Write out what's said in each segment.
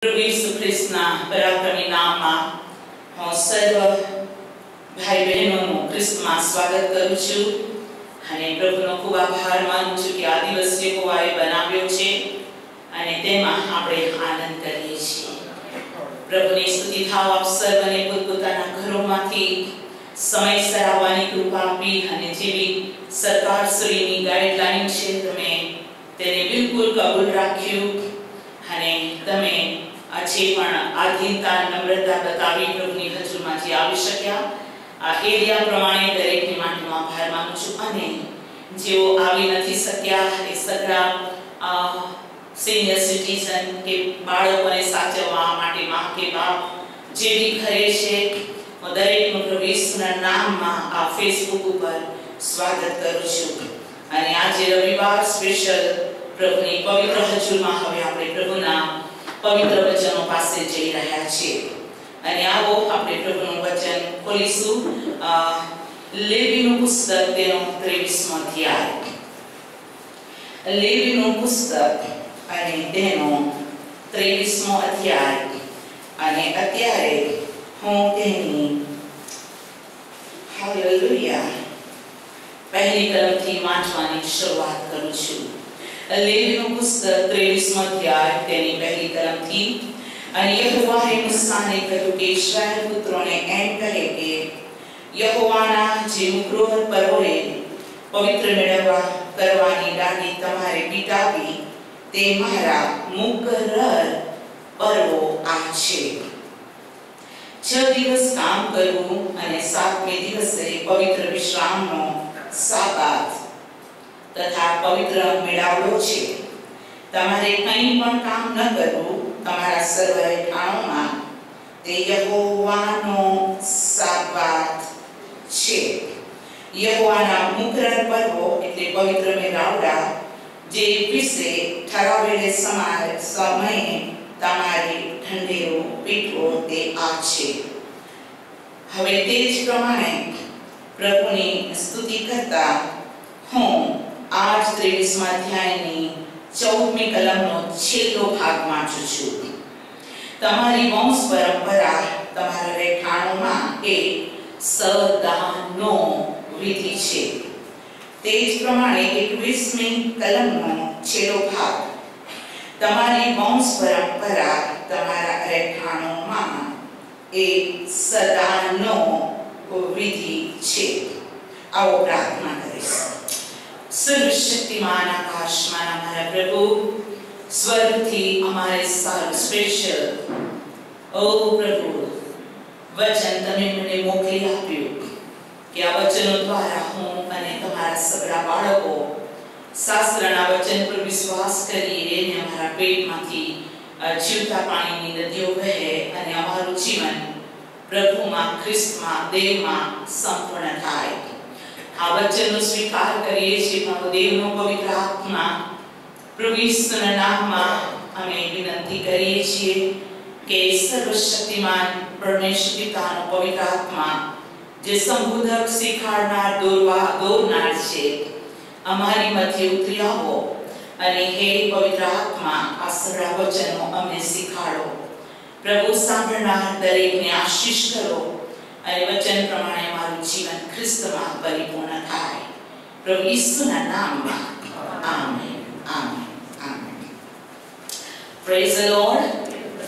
प्रभु यीशु ख्रिस्तना पराक्रमी नाम में હું સર્વ ભાઈ બહેનોનું ખ્રિસ્તમાં સ્વાગત કરું છું અને પ્રભુનો ખૂબ આભાર માનું છું કે આ દિવસ યહોવાએ બનાવ્યો છે અને તેમાં આપણે આનંદ કરીએ છીએ। પ્રભુની સ્તુતિ થાવ આપ સર્વને પોતપોતાના ઘરોમાંથી સમયસર આવવાની કૃપા આપી અને જેવી સરકારશ્રીની ગાઈડલાઈન છે તમે તેને બિલકુલ કબૂલ રાખ્યું અને તમે આજે પણ આધીનતા નમ્રતા બતાવી પ્રભુની હજુરમાં જે આવી શક્યા આ એરિયા પ્રમાણે દરેકની માટે આભાર માનું છું અને જેઓ આવી નથી શક્યા એ સગડા સિનિયર સિટીઝન કે બાળકોને સાચવવા માટે મા કે બાપ જે બી ઘરે છે હું દરેકનું પ્રભુ ઈસુના નામમાં આ ફેસબુક ઉપર સ્વાગત કરું છું અને આજે રવિવાર સ્પેશિયલ પ્રભુની પવિત્ર હજુરમાં હવે આપણે પ્રભુના पवित्र वचनों पासे जई रह्या छे अने आवो आपणे प्रभुनुं वचन खोलीशुं। लेवीनुं पुस्तक तेनो 23मो अध्याय। लेवीनुं पुस्तक अने तेनो 23मो अध्याय अने अत्यारे हुं तेनी हालेलुया पहली कलमथी वांचवानी शरूआत करूं छुं। लेवीनुं पुस्तक 23मो अध्याय तेनी पहली कलम थी अने यहोवाए मूसाने कह्युं के इस्राएल पुत्रोने एम कहे के यहोवाना जे मुक्रोह पर्वोए पवित्र मेळवा करवानी दाढ़ी तमारे पीटावी ते मारा मुकरर पर्वो आ छे। 6 दिवस काम करवुं अने 7मे दिवसे पवित्र विश्रामनो साबात तथा पवित्र मेळावड़ो छे। तमारे कई पण काम न करवुं तमारा सर्व ठाणोमां ते यहोवानो साबात छे। यहोवाना मुकरर पर्वो एटले पवित्र मेळावड़ा जे विषे ठरावेले समये तमारे ढंढेरो पीटવો તે આ છે। હવે તે જ પ્રમાણે પ્રભુની સ્તુતિ કરતા હું आज 23 अध्यायनी 14मी कलमनो छेल्लो भाग वांचुं छुं। तमारी वंश परंपरा तमारा रेखाणोमां एक सदानो विधि छे। ते ज प्रमाणे 21मी कलमनो छेल्लो भाग तमारी वंश परंपरा तमारा रेखाणोमां एक सदानो विधि छे। आओ प्रार्थना करीशुं। सर्वशक्तिमान आकाशमान हमारा प्रभु स्वर्ग थी हमारे सार स्पेशल ओ प्रभु वचन तमे मने मोकली आप्युं के आ वचनो द्वारा हूँ अने तमारा सगळा बाळको शास्त्रना वचन पर विश्वास करीए ने हमारा पेटमांथी जीवता पाणीनी नदीओ वहे अने अमारुं जीवन प्रभुमां ख्रिस्तमां देवमां संपूर्ण थाय। आ वचन स्वीकार करिए छे प्रभु देवनो पवित्र आत्मा प्रभु ईश्वरना नाममां अमे विनंती करिए छीए के सर्वशक्तिमान परमेश्वर पितानो पवित्र आत्मा जे संबोधक शिखाड़नार दोरनार छे अमारी मध्य उतरी आवो अने हे पवित्र आत्मा आ सगळा वचनो अमे शिखाड़ो। प्रभु सांभळनार दरेकने आशीष करो अने वचन प्रमाणे मारू जीवन ख्रिस्तमां परिपूर्ण थाय। प्रभु यीशुना नाममां आमेन आमेन आमेन। Praise the Lord.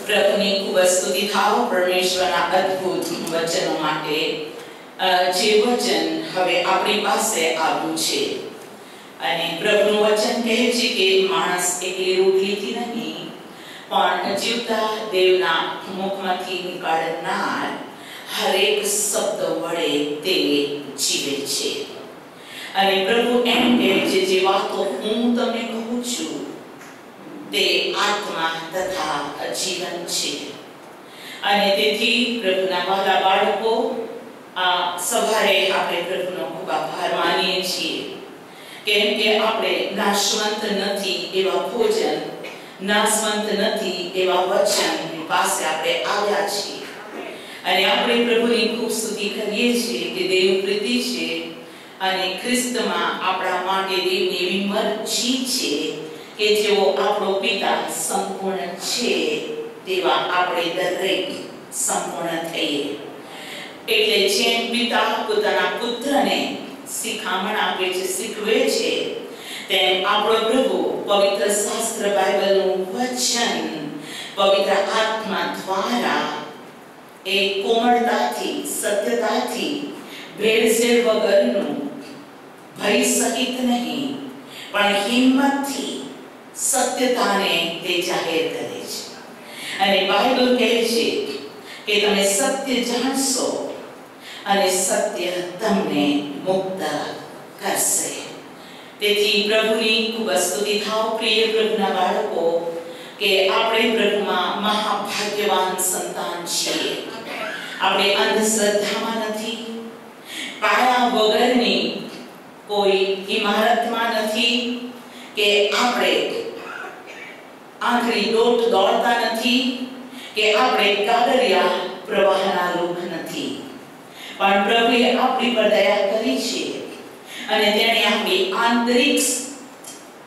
प्रभुनी खूब स्तुति थाव परमेश्वरना अद्भुत वचनो माटे जे वचन हवे आपणी पासे આવ્યું છે અને પ્રભુનું વચન કહે છે કે માણસ એકલી રોટલીથી નહીં પણ જીવતા દેવના મુખમાંથી નીકળનાર हरेक शब्द वड़े ते जीवे छे अने प्रभु एम कहे छे जे वातो हूँ तमने कहूं छुं ते आत्मा तथा जीवन छे अने तेथी प्रभुना वाला बाळको आ सवारे आपणे प्रभुनो खूब आभार मानीए छीए केम के आपणे नाशवंत नथी एवा भोजन नाशवंत नथी एवा वचन पासे आपणे આવ્યા છીએ અને આપણે પ્રભુની ખૂબ સ્તુતિ કરીએ છીએ કે દેવ પ્રીતિ છે અને ખ્રિસ્તમાં આપણા માટે દેવની એવી મરજી છે કે જેઓ આપણો પિતા સંપૂર્ણ છે તેવા આપણે દરેક સંપૂર્ણ થઈએ. એટલે જેમ પિતા પોતાના પુત્રને શિખામણ આપે છે, શીખવે છે, તેમ આપણો પ્રભુ પવિત્ર શાસ્ત્ર બાઇબલનું વચન પવિત્ર આત્મા દ્વારા એ કોમળતાથી, સત્યતાથી, ભેળસેળ વગરનું, ભય સહિત નહીં પણ હિંમતથી સત્યતાને તે જાહેર કરે છે. અને બાઇબલ કહે છે કે તમે સત્ય જાણશો અને સત્ય તમને મુક્ત કરશે. તેથી પ્રભુની ખૂબ સ્તુતિ થાવ પ્રિય પ્રભુના બાળકો કે આપણે પ્રભુમાં મહાભાગ્યવાન સંતાન છીએ. આપણે અંધશ્રદ્ધામાં નથી, પાયા વગરની કોઈ ઇમારતમાં નથી, કે આપણે આંધળી દોટ દોડતા નથી, કે આપણે કાગળિયા પ્રવાહના લોક નથી. પણ પ્રભુએ આપણી પર દયા કરી છે અને તેણે આપણી આંતરિક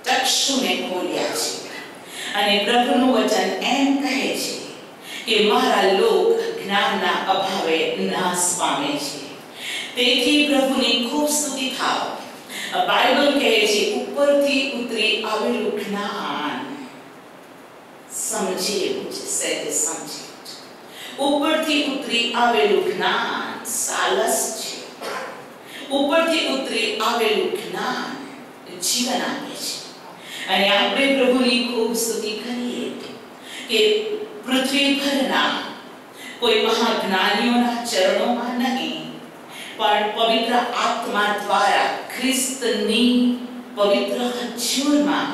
ચક્ષુને ખોલ્યા છે. અને પ્રભુનું વચન એમ કહે છે કે મારા લોક જ્ઞાનના અભાવે નાશ પામે છે. તેથી પ્રભુની ખૂબ સ્તુતિ થાવ. બાઇબલ કહે છે ઉપરથી ઉતરી આવેલું જ્ઞાન સમજે એવું છે, સહેજે સમજે. ઉપરથી ઉતરી આવેલું જ્ઞાન સાલસ છે. ઉપરથી ઉતરી આવેલું જ્ઞાન જીવન આપે છે. અને આપણે પ્રભુની ખૂબ સ્તુતિ કરીએ કે પૃથ્વી પરના કોઈ મહાજ્ઞાનીઓના ચરણોમાં નહીં પણ પવિત્ર આત્મા દ્વારા ખ્રિસ્તની પવિત્ર હજૂરમાં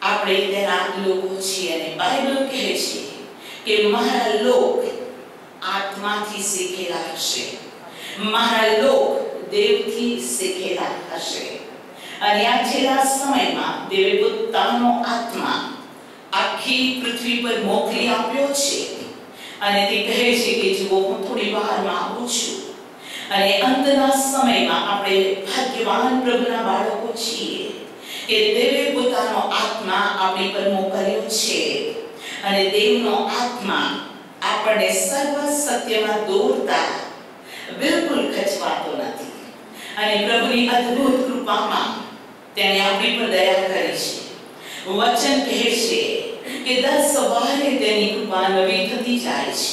આપણે તેના લોકો છીએ. અને બાઇબલ કહે છે કે મારા લોક આત્માથી શીખેલા હશે, મારા લોક દેવથી શીખેલા હશે. અને આ છેલ્લા સમયમાં દેવે પોતાનો આત્મા આખી પૃથ્વી પર મોકલી આપ્યો છે. અને તે કહે છે કે જુઓ હું થોડી વારમાં આવું છું. અને અંતના સમયમાં આપણે ભાગ્યવાન પ્રભુના બાળકો છીએ કે દેવે પોતાનો આત્મા આપણી પર મોકલ્યો છે. અને દેવનો આત્મા આપણને સર્વ સત્યમાં દોરતા બિલકુલ ખચવાતો નથી. અને પ્રભુની અદ્ભુત કૃપામાં તેણે આપણી પર દયા કરી છે. વચન કહે છે કે દર સવારે તેની કૃપા નવી થતી જાય છે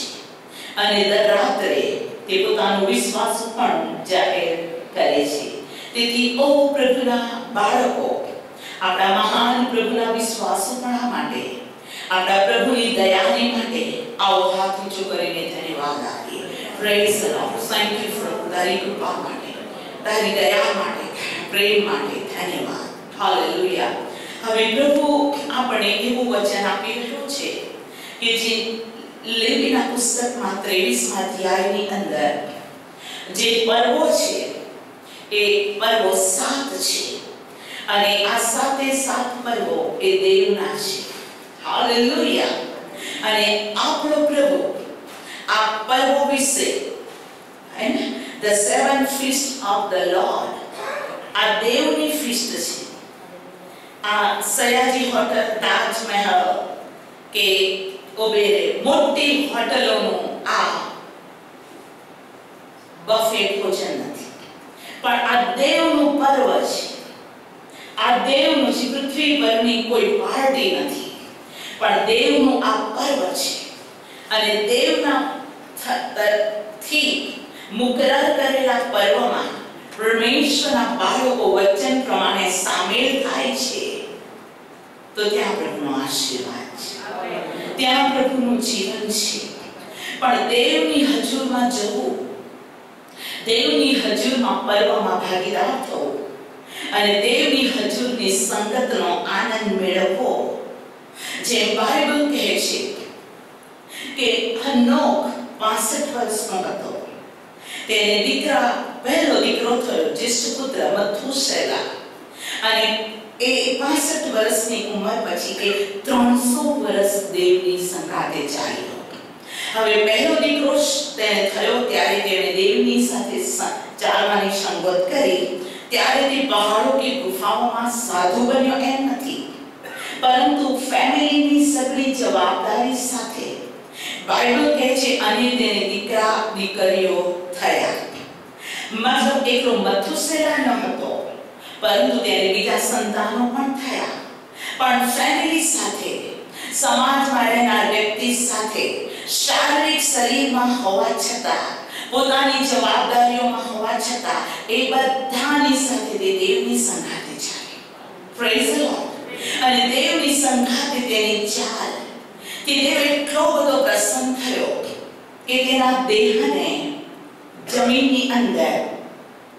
અને દર રાત્રે તે પોતાનો વિશ્વાસ પણ જાહેર કરે છે. તેથી ઓ પ્રભુના બાળકો, આપણા મહાન પ્રભુના વિશ્વાસોપણા માટે, આપણા પ્રભુની દયાને માટે આવો હાથ ઊંચો કરીને ધન્યવાદ આપીએ. Praise the lord. Thank you for તારી કૃપા માટે, તારી દયા માટે, પ્રેમ માટે ધન્યવાદ. હાલેલુયા. હવે પ્રભુ આપણે એવું વચન આપી રહ્યો છે કે જે લેવીના પુસ્તકમાં 23મા અધ્યાયની અંદર જે પર્વો છે એ પર્વો 7 છે. અને આ 7 પર્વો એ દેવના છે. હાલેલુયા. અને આપણો પ્રભુ આ પર્વો વિશે the 7 feast of the Lord આ દેવની ફીસ્ટ છે. આ સયાજી હોટલ, તાજમહેલ કે ઓબેરે મોટી હોટલોનું આ બફે ભોજન નથી, પણ આ દેવનું પર્વ છે. આ દેવનું જે પૃથ્વી પરની કોઈ પાર્ટી નથી, પણ દેવનું આ પર્વ છે. અને દેવના થી મુકરર કરેલા પર્વમાં પરમેશ્વરના બાળકો વચન પ્રમાણે સામેલ થાય છે તો ત્યાં પ્રભુનો આશીર્વાદ છે, ત્યાં પ્રભુનું જીવન છે. પણ દેવની હજૂરમાં જવું, દેવની હજૂરમાં પર્વમાં ભાગીદાર થવું અને દેવની હજૂરની સંગતનો આનંદ મેળવવો. જેમ બાઇબલ કહે છે કે હનોક 65 વર્ષનો હતો, તેને પહેલો દીકરો થયો, જ્યેષ્ઠ પુત્ર મથુસેલા. અને એ 65 વર્ષની ઉંમર પછી એ 300 વર્ષ દેવની સંગાતે ચાલ્યો. હવે પહેલો દીકરો તેને થયો ત્યારે તેણે દેવની સાથે ચાલવાની સંગત કરી. ત્યારે તે પહાડો કે ગુફાઓમાં સાધુ બન્યો એમ નથી, પરંતુ ફેમિલીની સગળી જવાબદારી સાથે બાઇબલ કહે છે અને તેને દીકરા દીકરીઓ થયા. મતલબ એકલો મથુસેલા ન હતો, પરંતુ તેને બીજા સંતાનો પણ થયા. પણ ફેમિલી સાથે, સમાજમાં રહેનાર વ્યક્તિ સાથે, શારીરિક શરીરમાં હોવા છતાં, પોતાની જવાબદારીઓમાં હોવા છતાં, એ બધાની સાથે તે દેવની સંગાથે ચાલે. Praise the lord. અને દેવની સંગાથે તેની ચાલ તે દેવ એટલો બધો પ્રસન્ન થયો કે તેના દેહને જમીનની અંદર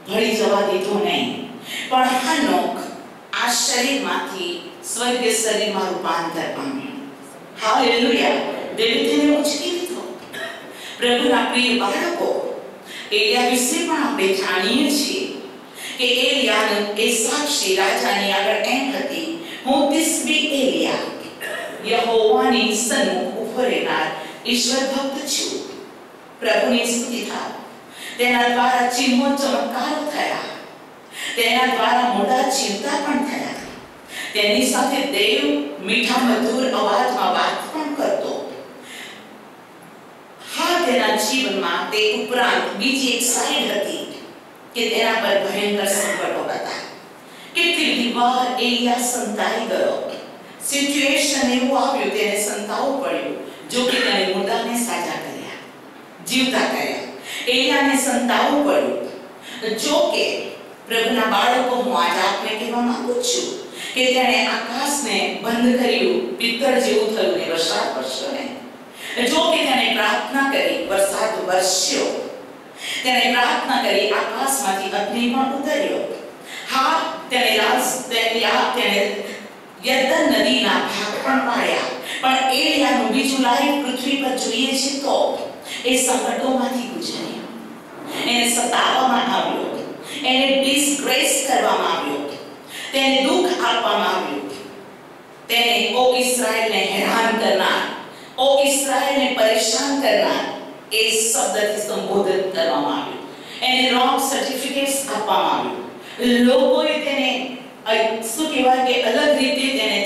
ભળી જવા દીધો નહીં, પણ હનોક આ શરીરમાંથી સ્વર્ગીય શરીરમાં રૂપાંતર પામ્યો. હાલેલુયા. દેવે તેને ઉચકી લીધો. પ્રભુના પ્રિય બાળકો, એલિયા વિશે પણ આપણે જાણીએ છીએ કે એલિયાનો એ સાક્ષી રાજાની આગળ એમ હતી, હું તિસ્બી એલિયા, યહોવાની સન્મુખ ઉભો રહેનાર ઈશ્વર ભક્ત છું. પ્રભુની સ્તુતિ થાવ. તેના દ્વારા ચિહ્નો ચમત્કારો થયા, તેના દ્વારા મોટા ચિંતા પણ થયા. તેની સાથે દેવ મીઠા મધુર અવાજમાં વાત પણ કરતો. હા, તેના જીવનમાં તે ઉપરાંત બીજી એક સાઈડ હતી કે તેના પર ભયંકર સંકટો હતા. કેટલી વાર એલિયા સંતાઈ ગયો. સિચ્યુએશન એવું આવ્યું, તેને સંતાવવું પડ્યું. જો કે તેને મુર્દાને સાજા કર્યા, જીવતા કર્યા. એલિયાને સંતાવવું પડ્યું. જો કે પ્રભુના બાળકો, હું આજે આપને કહેવા માંગુ છું કે તેણે આકાશને બંધ કર્યું, પિત્તળ જેવું થયું ને વરસાદ વરસ્યો નહીં. જો કે તેણે પ્રાર્થના કરી, વરસાદ વરસ્યો. તેણે પ્રાર્થના કરી, આકાશમાંથી અગ્નિ પણ ઉતર્યો. હા, તેણે યર્દન નદીના ભાગ પણ પાડ્યા. પણ એલિયાનું બીજું લાઈફ પૃથ્વી પર જોઈએ છે તો એ સંકટોમાંથી ગુજર્યો. એને સતાવવામાં આવ્યો, એને ડિસ્ગ્રેસ કરવામાં આવ્યો, તેને દુઃખ આપવામાં આવ્યું. તેને ઓ ઇસ્રાએલને હેરાન કરનાર, ઓ ઇસ્રાએલને પરેશાન કરનાર એ શબ્દથી સંબોધિત કરવામાં આવ્યું. એને રોંગ સર્ટિફિકેટ્સ આપવામાં આવ્યું. લોકોએ તેને શું કહેવાય કે અલગ રીતે તેને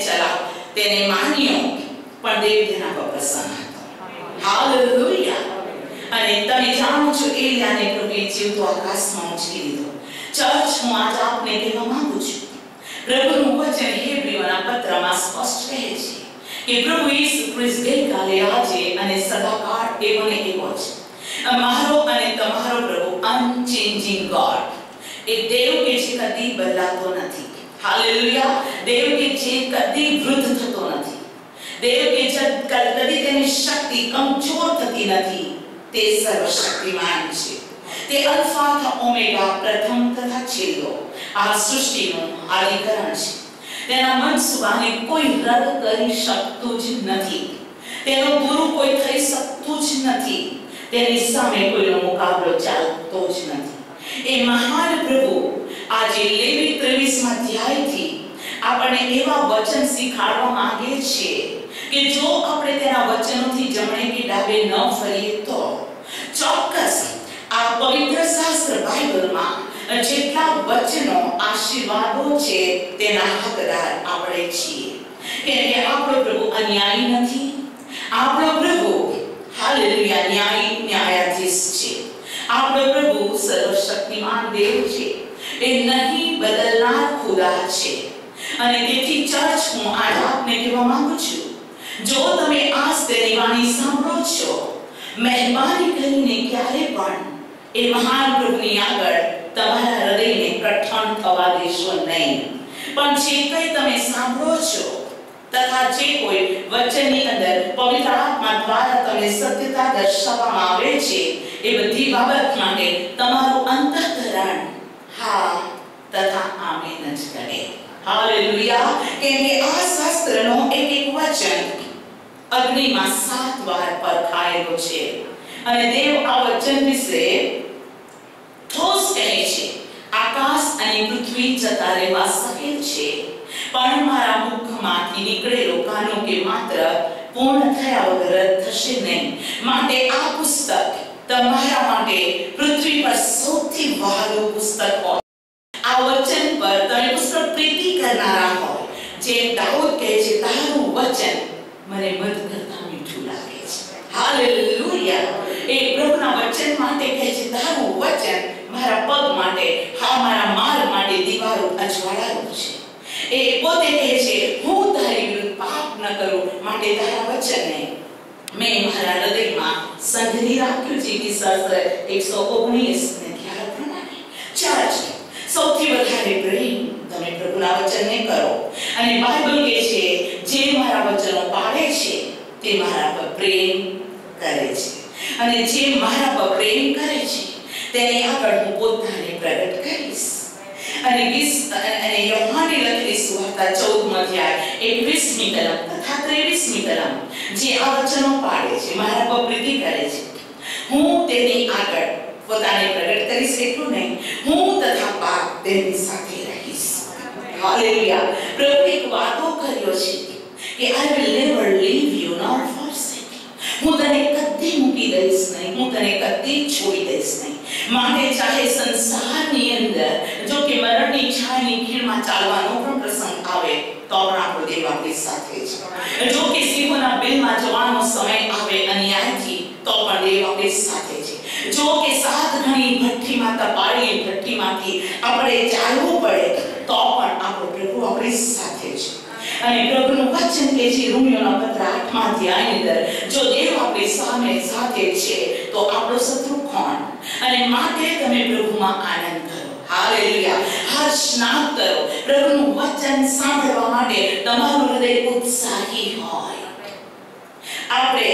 તેને માન્યો, પણ દેવ તેના પર પ્રસન્ન હતો. હાલેલુયા. અને તમે જાણો છો એલિયાને પ્રભુએ જીવતો આકાશમાં ઉંચકી લીધો. ચર્ચ, હું આજ આપને કહેવા માંગુ છું, પ્રભુનું વચન હેબ્રીઓના પત્રમાં સ્પષ્ટ કહે છે કે પ્રભુ ઈસુ ખ્રિસ્ત ગઈકાલે, આજે અને સદાકાળ એવો ને એવો છે. અમારો અને તમારો પ્રભુ અનચેન્જિંગ ગોડ, એ દેવ કે જે કદી બદલાતો નથી. હાલેલુયા. દેવ કે જે કદી વૃદ્ધ થતો નથી. દેવ કે જે કદી તેની શક્તિ કમજોર થતી નથી. તે સર્વશક્તિમાન છે. તે અલ્ફા તથા ઓમેગા, પ્રથમ તથા છેલ્લો, આ સૃષ્ટિનું આદિકરણ છે. તેના મનસુબાને કોઈ રદ કરી શકતું જ નથી. તેનું પૂરું કોઈ થઈ શકતું જ નથી. તેની સામે કોઈનો મુકાબલો ચાલતો જ નથી. એ મહાન પ્રભુ આજે લેવી 23મા અધ્યાયથી આપણને એવા વચન શીખવાડવા માંગે છે કે જો આપણે તેના વચનોથી જમણે કે ડાબે ન ફરીએ તો ચોક્કસ આ પવિત્ર શાસ્ત્ર બાઇબલમાં જેટલા વચનો આશીર્વાદો છે તેના હકદાર આપણે છીએ. કેમ કે આપણો પ્રભુ અન્યાયી નથી. આપણો પ્રભુ હાલેલુયા ન્યાયાધીશ છે. આપણો પ્રભુ સર્વશક્તિમાન દેવ છે. એ નહીં બદલનાર ખુદા છે. અને તેથી ચર્ચ, હું આજ આપને કહેવા માંગુ છું, જો તમે આજ તેની વાણી સાંભળો છો, મહેરબાની કરીને ક્યારે પણ એ મહાન પ્રભુની આગળ તમારા હૃદયને કઠણ થવા દેશો નહીં. પણ જે કંઈ તમે સાંભળો છો તથા જે કોઈ વચનની અંદર પવિત્ર આત્મા દ્વારા તમને સત્યતા દર્શાવવામાં આવે છે, એ બધી બાબત માટે તમારું અંતઃકરણ હા તથા આમેન જ કરે. હાલેલુયા. કેમ કે આ શાસ્ત્રનો એક એક વચન અગ્નિમાં 7 વાર પરખાયેલો છે. અને દેવ આ વચન વિશે ઠોસ કહે છે, આકાશ અને પૃથ્વી જતા રહેવા શકે છે, પણ મારા મુખમાંથી નીકળેલો કાનો કે માત્ર પૂર્ણ થયા વગર થશે નહીં. માટે આ પુસ્તક તમારા માટે પૃથ્વી પર સૌથી વહાલું પુસ્તક હોય. આ વચન પર તમે પુસ્તક પ્રીતિ કરનારા હોય. જે દાઉદ કહે છે, તારું વચન મને મધ કરતા મીઠું લાગે છે. હાલેલુયા. એ પ્રભુના વચન માટે કહે છે, તારું વચન મારા પગ માટે, હા મારા માર્ગ માટે દીવારો અજવાળાયું છે. એ પોતે કહે છે, હું તારી વિરુદ્ધ પાપ ન કરું માટે તારા વચનને મેં મારા હૃદયમાં સંઘરી રાખ્યું છે. શાસ્ત્ર 119 ને 11 પ્રમાણે ચર્ચ સૌથી વધારે પ્રેમ તમે પ્રભુના વચનને કરો. અને બાઇબલ કહે છે, જે મારા વચનો પાળે છે તે મારા પર પ્રેમ કરે છે, અને જે મારા પર પ્રેમ કરે છે તેને આગળ હું પોતાને પ્રગટ કરીશ. અને યોહાનની લખેલી સુવાર્તા 14 અધ્યાય 21મી કલમ તથા 23મી કલમ, જે આ વચનો પાળે છે, મારા પર પ્રીતિ કરે છે, હું તેની આગળ પોતાને પ્રગટ કરીશ. એટલું નહીં, હું તથા બાપ તેની સાથે રહીશ. હાલેલુયા. પ્રભુ એક વાતો કર્યો છે કે I will never leave you nor forsake you. હું તને કદી મૂકી દઈશ નહીં, હું તને કદી છોડી દઈશ નહીં. માટે ચાહે સંસારની અંદર જો કે મરણની છાયની ખીણમાં ચાલવાનો પણ પ્રસંગ આવે તો પણ આપણો દેવ આપણી સાથે છે. જો કે સિંહોના બિલમાં જવાનો સમય આવે અન્યાયથી તો પણ દેવ આપણી સાથે છે. જો કે 7 ગણી ભઠ્ઠીમાં તપાડી ભઠ્ઠીમાંથી આપણે ચાલવું પડે તો પણ આપણો પ્રભુ આપણી સાથે છે. અને પ્રભુનું વચન કે છે રોમિયોના પત્ર 8મા અધ્યાયની અંદર, જો દેવ આપણી સામે સાથે છે તો આપણો શત્રુ કોણ? અને માટે તમે પ્રભુમાં આનંદ કરો. હાલેલુયા. હર્ષનાદ કરો. પ્રભુનું વચન સાંભળવા માટે તમારું હૃદય ઉત્સાહી હોય. આપણે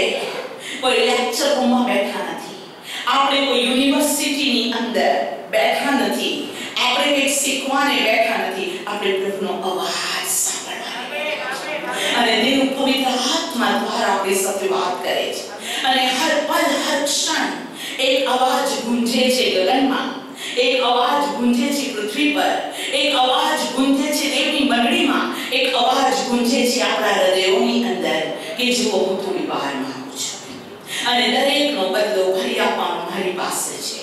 કોઈ લેક્ચર રૂમમાં બેઠા નથી, આપણે કોઈ યુનિવર્સિટીની અંદર બેઠા નથી, આપણે કંઈક શીખવાને બેઠા નથી, આપણે પ્રભુનો અવાજ અને દેવ પવિત્ર આત્મા દ્વારા આપણી સાથે વાત કરે છે. અને હર પલ હર ક્ષણ એક અવાજ ગુંજે છે ગગનમાં, એક અવાજ ગુંજે છે પૃથ્વી પર, એક અવાજ ગુંજે છે દેવની મંડળીમાં, એક અવાજ ગુંજે છે આપણા હૃદયોની અંદર કે જુઓ હું થોડી બહાર માંગુ છું. અને દરેકનો બદલો ભરી આપવાનો મારી પાસે છે.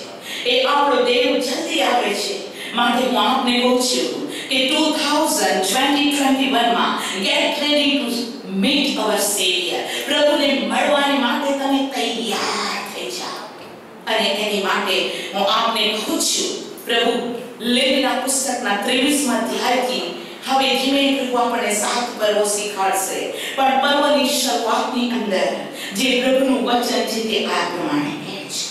એ આપણો દેવ જલ્દી આવે છે. માટે હું આપને કહું છું કે 2021 માં get ready to meet our Savior. પ્રભુને મળવાને માટે તમે તૈયાર થઈ જાઓ. અને એની માટે હું આપને કહું છું, પ્રભુ લેવીના પુસ્તકના 23મા અધ્યાયથી હવે ધીમે પ્રભુ આપણને 7 પર્વો શીખવાડશે. પણ પર્વની શરૂઆતની અંદર જે પ્રભુનું વચન છે તે આ પ્રમાણે કહે છે.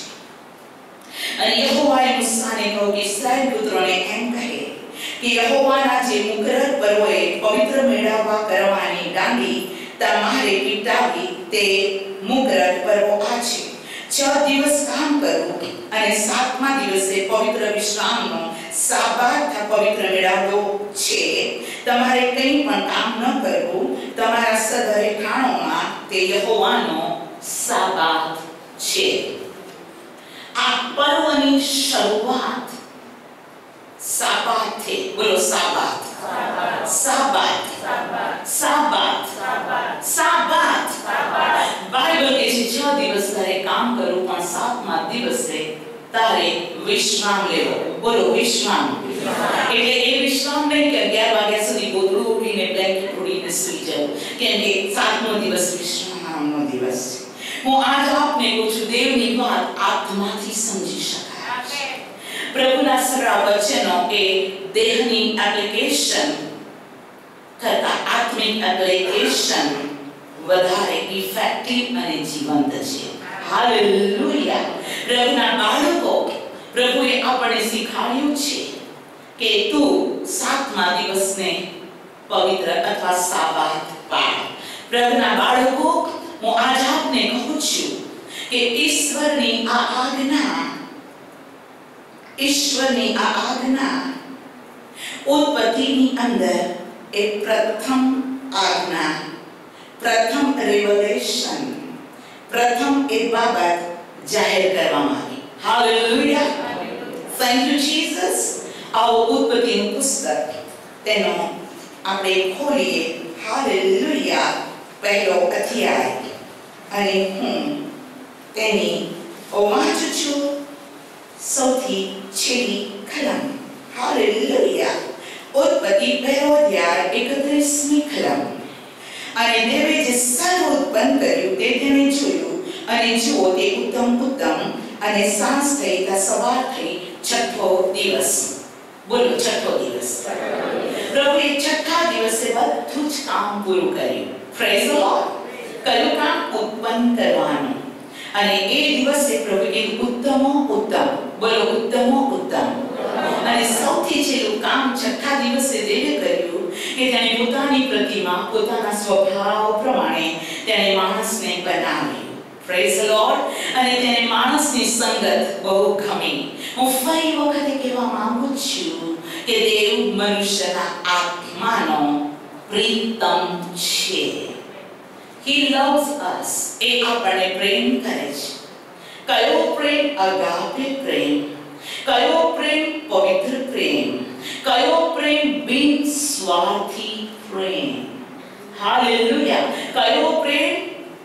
અને યહોવાએ મૂસાને કહ્યું કે ઇસ્રાયેલ પુત્રોને એમ કહે કે યહોવાના જે મુકરર પર્વોએ પવિત્ર મેળાવવા કરવાની દાંડી તમારે પીટાવી તે મુકરર પર્વો આ છે. 6 દિવસ કામ કરવું અને 7મા દિવસે પવિત્ર વિશ્રામનો સાબાત પવિત્ર મેળાવવો છે. તમારે કંઈ પણ કામ ન કરવું. તમારા સદરે ઠાણોમાં તે યહોવાનો સાબાત છે. આ પર્વની શરૂઆત સાબાત થી. બોલો સાબાત. સાબાત. સાબાત. સાબાત. બાઇબલ કહે છે 6 દિવસ તારે કામ કરવું પણ 7મા દિવસે તારે વિશ્રામ લેવો. બોલો વિશ્રામ. એટલે એ વિશ્રામ નહીં કે 11 વાગ્યા સુધી ગોદડું ઉડીને બ્લેન્કેટ ઉડીને સૂઈ જવું, કેમ કે 7મો દિવસ વિશ્રામનો દિવસ છે. હું આજ આપને કહું છું, દેવની વાત આત્માથી સમજી શકાય. પ્રભુના સરા વચનો એ દેહની એપ્લિકેશન કરતા આત્મિક એપ્લિકેશન વધારે ઇફેક્ટિવ અને જીવંત છે. હાલેલુયા. પ્રભુના બાળકો, પ્રભુએ આપણને શીખવાડ્યું છે કે તું 7મા દિવસને પવિત્ર અથવા સાબાત પાળ. પ્રભુના બાળકો, હું આજ આપને કહું છું કે ઈશ્વરની આ આજ્ઞા ઉત્પત્તિની અંદર એક પ્રથમ આજ્ઞા, પ્રથમ રેવલેશન, પ્રથમ એક બાબત જાહેર કરવામાં આવી. હાલેલુયા. Thank you Jesus. આવો ઉત્પત્તિનું પુસ્તક તેનો આપણે ખોલીએ. હાલેલુયા. પહેલો અધ્યાય અને હું તેની વાંચું છું સૌથી છેલ્લી કલમ. હાલેલુયા. ઉત્પત્તિ પહેલો અધ્યાય 31મી કલમ. અને દેવે જે સર્વ ઉત્પન્ન કર્યું તે તેને જોયું, અને જુઓ તે ઉત્તમ ઉત્તમ અને સાંજ થઈ તા સવાર થઈ છઠ્ઠો દિવસ. બોલો છઠ્ઠો દિવસ. પ્રભુએ છઠ્ઠા દિવસે બધું જ કામ પૂરું કર્યું. Praise the lord. કયું કામ? ઉત્પન્ન કરવાનું. અને એ દિવસે પ્રભુએ ઉત્તમો ઉત્તમ, બોલો ઉત્તમો ઉત્તમ. અને સૌથી છેલ્લું કામ છઠ્ઠા દિવસે દેવે કર્યું કે તેણે પોતાની પ્રતિમા, પોતાના સ્વભાવ પ્રમાણે તેણે માણસને બનાવ્યું. Praise the lord. અને તેને માણસની સંગત બહુ ગમી. હું ફરી વખતે કહેવા માંગુ છું કે દેવ મનુષ્યના આત્માનો પ્રીતમ છે. He loves us. એ આપણને પ્રેમ કરે છે. કયો પ્રેમ? અગાપે પ્રેમ. કયો પ્રેમ? પવિત્ર પ્રેમ. કયો પ્રેમ? બિન સ્વાર્થી પ્રેમ. હાલેલુયા. કયો પ્રેમ?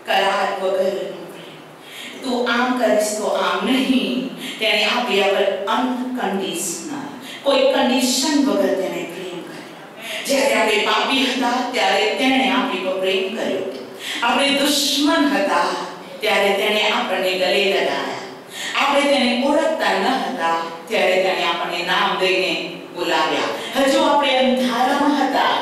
કરાર વગરનો પ્રેમ. તું આમ કરીશ તો આમ નહીં. તેણે આપ્યા પર અનકન્ડિશનલ, કોઈ કન્ડિશન વગર તેને પ્રેમ કર્યો. જ્યારે આપણે પાપી હતા ત્યારે તેણે આપણી પર પ્રેમ કર્યો. આપણે દુશ્મન હતા ત્યારે તેણે આપણને ગલે લગાવ્યા. આપણે તેને ઓળખતા ન હતા ત્યારે તેણે આપણને નામ દઈને બોલાવ્યા. હજુ આપણે અંધારામાં હતા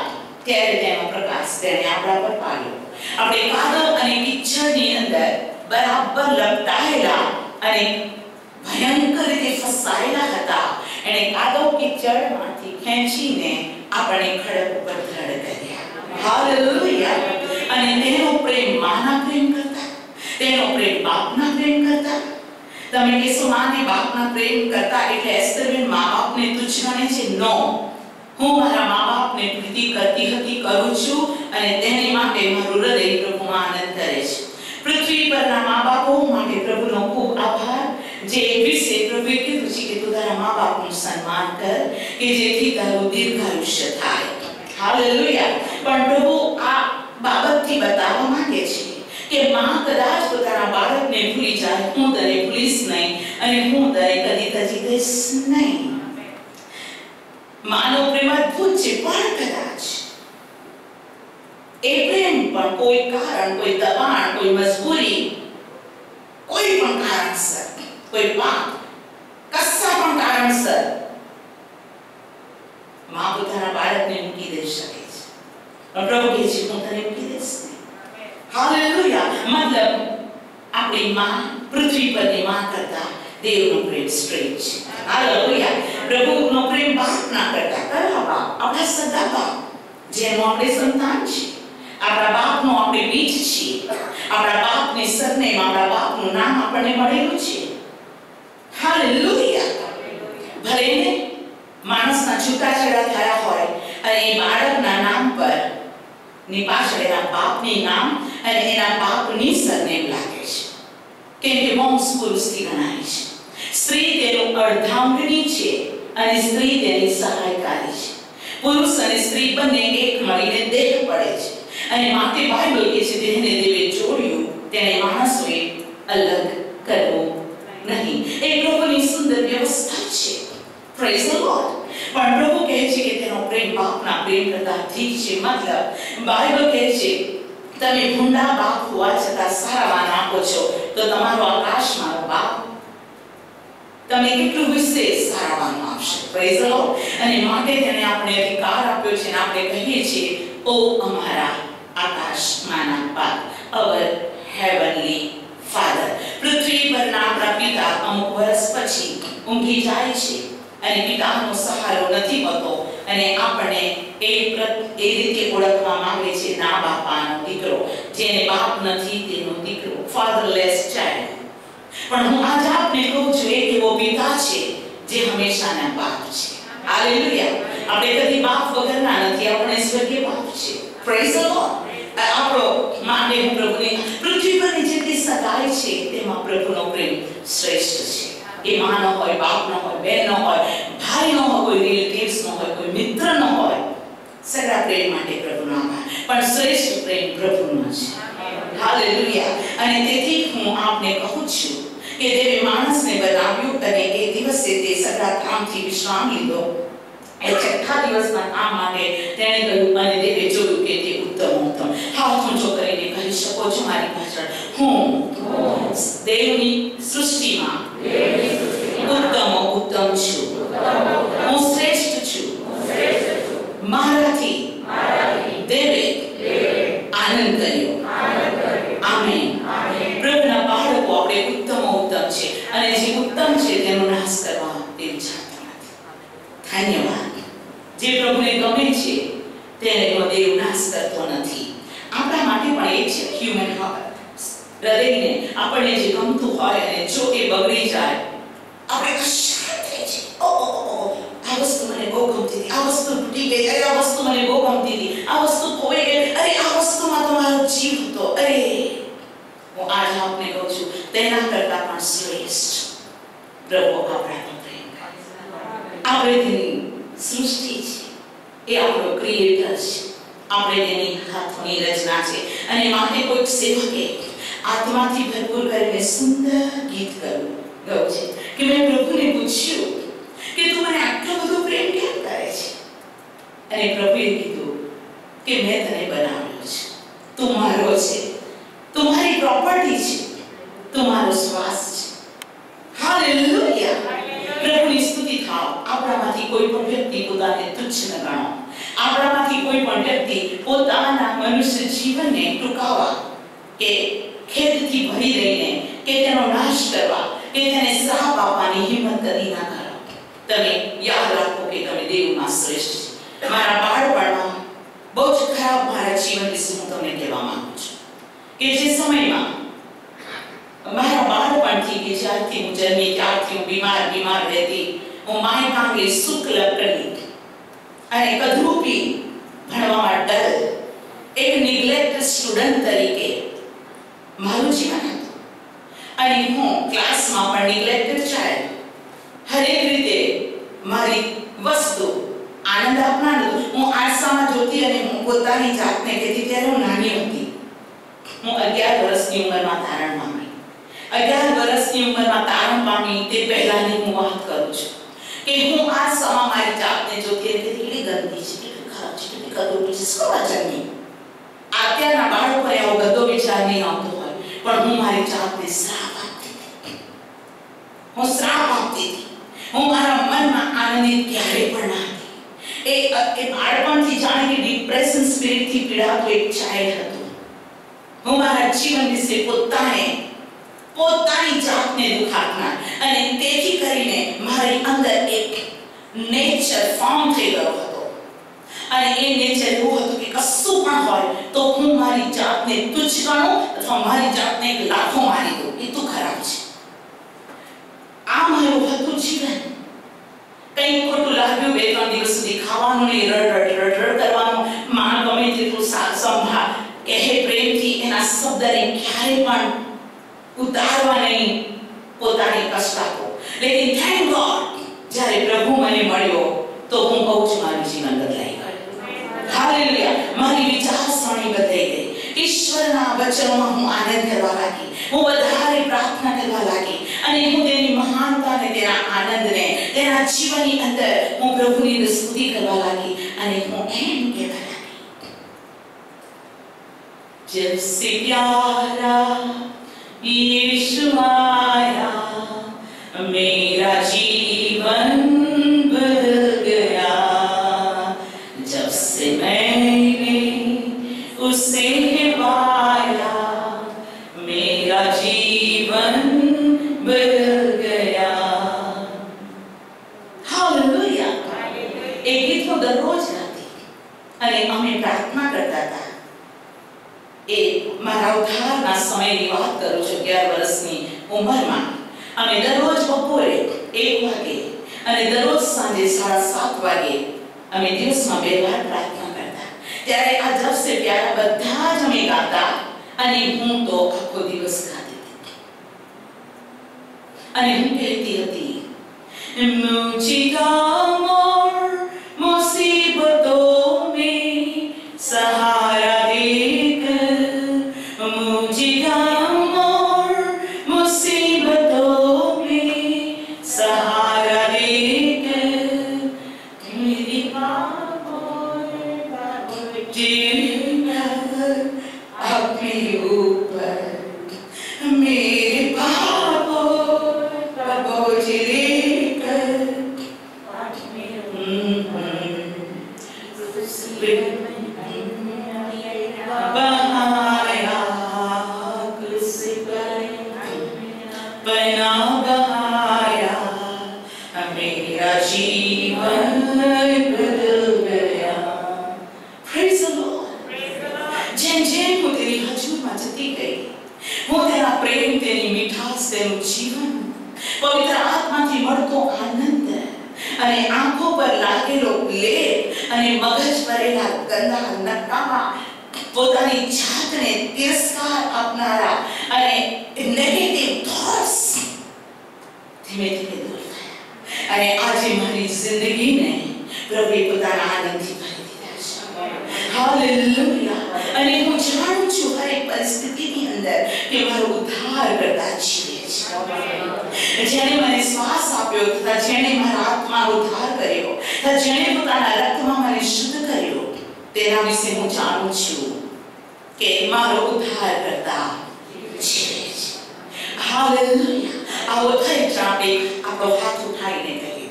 ત્યારે તેનો પ્રકાશ તેણે આપણા પર પાડ્યો. આપણે કાદવ અને કિચડની અંદર બરાબર લપટાયેલા અને ભયંકર રીતે ફસાયેલા હતા. એણે કાદવ કિચડમાંથી ખેંચીને આપણને ખડક ઉપર દ્રઢ કર્યા. હાલેલુયા. અને તેનો પ્રેમ માના પ્રેમ કરતા, તેનો પ્રેમ બાપના પ્રેમ કરતા. તમે કહેશો માને બાપના પ્રેમ કરતા એટલે એસ્તરબેન મા બાપને તુચ્છ ગણે છે? નો. હું મારા મા બાપને પ્રીતિ કરતી હતી, કરું છું, અને તેની માટે મારું હૃદય પ્રભુમાં આનંદ કરે છે. પૃથ્વી પરના મા બાપો માટે પ્રભુનો ખૂબ આભાર. જે વિશે પ્રભુએ કીધું છે કે તું તારા મા બાપનું સન્માન કર કે જેથી તારું દીર્ઘાયુષ્ય થાય. હાલેલુયા. પણ પ્રભુ આ બાબતથી બતાવવા માંગે છે કે માં કદાચ પોતાના બાળકને ભૂલી જાય, હું તને ભૂલીશ નહીં અને હું તને કદી તજી દઈશ નહીં. માનો પ્રેમ અદ્ભુત છે, પણ કદાચ એ પ્રેમ પણ કોઈ કારણ, કોઈ દબાણ, કોઈ મજબૂરી, કોઈ પણ કારણસર, કોઈ પાપ, કશા પણ કારણસર માં પોતાના બાળકને મૂકી દઈ શકે છે. પણ પ્રભુ કહે છે હું તને મૂકી દઈશ નહીં. હાલેલુયા. મતલબ આપણી માં, પૃથ્વી પરની માં કરતા દેવનો પ્રેમ શ્રેષ્ઠ છે. હાલેલુયા. પ્રભુનો પ્રેમ બાપના કરતા, કયા બાપ? આપણા સગા બાપ, જેનો આપણે સંતાન છે. આપણા બાપનો આપણે બીજ છીએ. આપણા બાપની સરનેમ, આપણા બાપનું નામ આપણને મળેલું છે. હાલેલુયા. ભલે માણસના છૂટાછેડા થયા હોય અને એ બાળકના નામ પર ની પાછળ એના બાપની નામ અને એના બાપની સરનેમ લાગે છે, કેમ કે વંશ પુરુષથી ગણાય છે. સ્ત્રી તેનું અર્ધાંગની છે અને સ્ત્રી તેની સહાયકારી છે. પુરુષ અને સ્ત્રી બંને એક મળીને દેહ પડે છે. અને માટે બાઇબલ કહે છે દેહને દેવે જોડ્યું તેને માણસોએ અલગ કરવો નહીં. એ પ્રભુની સુંદર વ્યવસ્થા છે. Praise the lord. પણ પ્રભુ કહે છે કે તેનો પ્રેમ બાપના પ્રેમ કરતા અધિક છે. મતલબ બાઇબલ કહે છે તમે ભૂંડા બાપ હોવા છતાં સારા માન આપો છો તો તમારો આકાશમાં બાપ તમને કેટલું વિશેષ સારા માન આપશે. Praise the lord. અને માટે તેને આપણે અધિકાર આપ્યો છે અને આપણે કહીએ છીએ ઓ અમારા આકાશમાંના બાપ, અવર હેવનલી ફાધર. પૃથ્વી પરના આપણા પિતા અમુક વર્ષ પછી ઊંઘી જાય છે અને પિતાનો સહારો નથી હોતો અને આપણને એ રીતે ઓળખવામાં આવે છે ના બાપાનો દીકરો, જેને બાપ નથી તેનો દીકરો, ફાધરલેસ ચાઇલ્ડ. પણ હું આજ આપને કહું છું એક એવો પિતા છે જે હંમેશાના બાપ છે. હાલેલુયા. આપણે કદી બાપ વગરના નથી, આપણે સ્વર્ગીય બાપ છે. Praise the lord. આપણો માટે હું પ્રભુની પૃથ્વી પરની જેટલી સગાઈ છે તેમાં પ્રભુનો પ્રેમ શ્રેષ્ઠ છે. એ માં ન હોય, બાપ ન હોય, બેન ન હોય, ભાઈ ન હોય, કોઈ રિલેટિવ્સ ન હોય, કોઈ મિત્ર ન હોય. સગા પ્રેમ માટે પ્રભુનો આભાર, પણ શ્રેષ્ઠ પ્રેમ પ્રભુનો છે. હાલેલુયા. અને તેથી હું આપને કહું છું કે દેવે માણસને બનાવ્યું અને એ દિવસે તે સગા કામથી વિશ્રામ લીધો. એ છઠ્ઠા દિવસના કામ માટે તેણે કહ્યું અને દેવે જોયું કે તે ઉત્તમ ઉત્તમ. હાથ ઊંચો કરીને કહી શકો છો મારી પાછળ હું દેવની સૃષ્ટિમાં ઉત્તમ ઉત્તમ છું, હું શ્રેષ્ઠ છું, મારાથી દેવે આનંદ કર્યો. આમેન. પ્રભુના બાળકો આપણે ઉત્તમ ઉત્તમ છે અને જે ઉત્તમ છે તેનો નાશ કરવા તે વિચારતા નથી. ધન્યવાદ. જે પ્રભુને ગમે છે તેનો દેવ નાશ કરતો નથી. આપણા માટે પણ એ છે હ્યુમન હાર્ટ. હૃદયને આપણને જે ગમતું હોય અને જો એ બગડી જાય આપણે અશાંત થઈ જઈએ. આ વસ્તુ મને બહુ ગમતી હતી, આ વસ્તુ તૂટી ગઈ, અરે આ વસ્તુ મને બહુ ગમતી હતી, આ વસ્તુ ખોવાઈ ગઈ, અરે આ વસ્તુમાં તો મારો જીવ હતો. અરે હું આજ આપને કહું છું તેના કરતા પણ શ્રેષ્ઠ પ્રભુ આપણા પ્રેમ કરે. આપણે તેની સૃષ્ટિ છે, એ આપણો ક્રિએટર છે, આપણે તેની હાથની રચના છે અને માટે કોઈક સેવકે આત્માથી ભરપૂર કરીને સુંદર ગીત ગયું છે કે મેં પ્રભુને પૂછ્યું કે તું મને આટલો બધો પ્રેમ કેમ કરે છે? અને પ્રભુએ કીધું કે મેં તને બનાવ્યો છે, તું મારો છે, તું મારી પ્રોપર્ટી છે, તું મારો શ્વાસ છે. હાલેલુયા. પ્રભુની સ્તુતિ થાવ. આપણામાંથી કોઈ પણ વ્યક્તિ પોતાને તુચ્છ ન ગણો. આપણામાંથી કોઈ પણ વ્યક્તિ પોતાના મનુષ્ય જીવનને ટૂંકાવવા કે ખેદથી ભરી દઈને કે તેનો નાશ કરવા કે તેને શ્રાપ આપવાની હિંમત કદી ના કરો. તમે યાદ રાખો કે તમે દેવમાં શ્રેષ્ઠ છે. મારા બાળપણમાં બહુ જ ખરાબ મારા જીવન વિશે હું તમને કહેવા માંગુ છું કે જે સમયમાં મારા બાળપણથી કે જ્યારથી હું જન્મી ત્યારથી હું બીમાર રહેતી. હું માય કાંગે શુક્લ કરી અને કદરૂપી ભણવામાં ડલ એક નિગ્લેક્ટ સ્ટુડન્ટ તરીકે મારું જીવન હતું. અને હું ક્લાસમાં પણ નિગ્લેક્ટેડ ચાઇલ્ડ. હરેક રીતે મારી વસ્તુ આનંદ આપનાર હતું. હું આરસામાં જોતી અને હું પોતાની જાતને કહેતી ત્યારે હું નાની હતી. હું 11 વર્ષની ઉંમરમાં તારણ પામી. 11 વર્ષની ઉંમરમાં તારણ પામી તે પહેલાની હું વાત કરું છું કે હું આરસામાં મારી જાતને જોતી અને કહેતી કેટલી ગંદી છે, કેટલી ખરાબ છે, કેટલી કદરૂપી છે, સ્વવાચનની. અત્યારના બાળકોને આવો ગંદો વિચાર નહીં આવતો હોય પણ હું મારી જાતને શ્રાપ આપતી હતી. હું શ્રાપ આપતી હતી. હું મારા મનમાં આનંદિત ક્યારે પણ ના હતી. એ બાળપણથી જાણે કે ડિપ્રેશન સ્પિરિટથી પીડાતો એક ચાઇલ્ડ હતો. હું મારા જીવન વિશે પોતાની જાતને દુઃખ આપનાર અને તેથી કરીને મારી અંદર એક નેચર ફોર્મ થઈ ગયો હતો. અને એ નેચર એવું હતું કે કશું પણ હોય તો હું મારી જાતને તુચ્છ ગણું અથવા મારી જાતને એક લાફો મારી દઉં. એ તો ખરાબ છે. આ મારું હતું જીવન. કંઈ ખોટું લાગ્યું 2-3 દિવસ સુધી ખાવાનું નહીં, રડ કરવાનું, માં ગમે તેટલું સંભાળ કહે પ્રેમથી એના શબ્દને ક્યારે પણ ઉતારવા નહીં, પોતાની કષ્ટ આપો. લેકિન થેન્ક ગોડ જ્યારે પ્રભુ મને મળ્યો તો હું કહું છું મારું જીવન બદલાઈ ગયું. હાલેલુયા. મારી વિચારસરણી બદલાઈ ગઈ. ઈશ્વરના વચનોમાં હું આનંદ કરવા લાગી. હું વધારે પ્રાર્થના કરવા લાગી અને હું તેની મહાનતા અને તેના આનંદને તેના જીવનની અંદર હું પ્રભુની સ્તુતિ કરવા લાગી અને હું એમ કહેવા લાગી, જબ સે પ્યારા यीशु आया मेरा जीवन बदल गया. जब से मैंने उसे पाया मेरा जीवन बदल गया. हालेलुया. એ ગીત હું દરરોજ ગાતી અને અમે પ્રાર્થના કરતા હતા. એ મારા ઉદ્ધારના સમયની વાત કરું છું. 11 વર્ષની ઉંમરમાં અમે દરરોજ બપોરે 1 વાગે અને દરરોજ સાંજે 7:30 વાગે અમે દિવસમાં 2 વાર પ્રાર્થના કરતા. ત્યારે આ જબ સે પ્યારા બધા જ અમે ગાતા અને હું તો આખો દિવસ ગાતી હતી અને હું કહેતી હતી, मुझे गम और मुसीबतों में सहारा देकर, मुझे गम और मुसीबतों में सहारा देकर, मेरी अपने ऊपर बना बहाया, मेरा जीवन बदल गया। Praise the Lord. જેમ જેમ હું તેની હજુરમાં જતી ગઈ, હું તેના પ્રેમ, તેની મીઠાશ, તેનું જીવન, પવિત્ર આત્માથી મળતો આનંદ અને આંખો પર લાગેલો લેપ અને મગજ ભરેલા ગંદા નકામા પોતાની જાતને તિરસ્કાર આપનારા અને નેગેટિવ થોટ્સ ધીમે ધીમે દૂર થયા અને આજે મારી જિંદગીને પ્રભુએ પોતાના આનંદથી ભરી દીધા છે. હાલેલુયા. અને હું જાણું છું હરેક પરિસ્થિતિની અંદર કે મારો ઉદ્ધાર કરતા જીવે છે. જેણે મને શ્વાસ આપ્યો તથા જેણે મારા આત્માનો ઉદ્ધાર કર્યો તથા જેણે પોતાના રક્તમાં મને શુદ્ધ કર્યો, તેના વિશે હું જાણું છું કે મારો ઉદ્ધાર કરતા જીવે છે. હાલેલુયા. આવો થઈ આપણે આપણો હાથ ઉઠાવીને કહીએ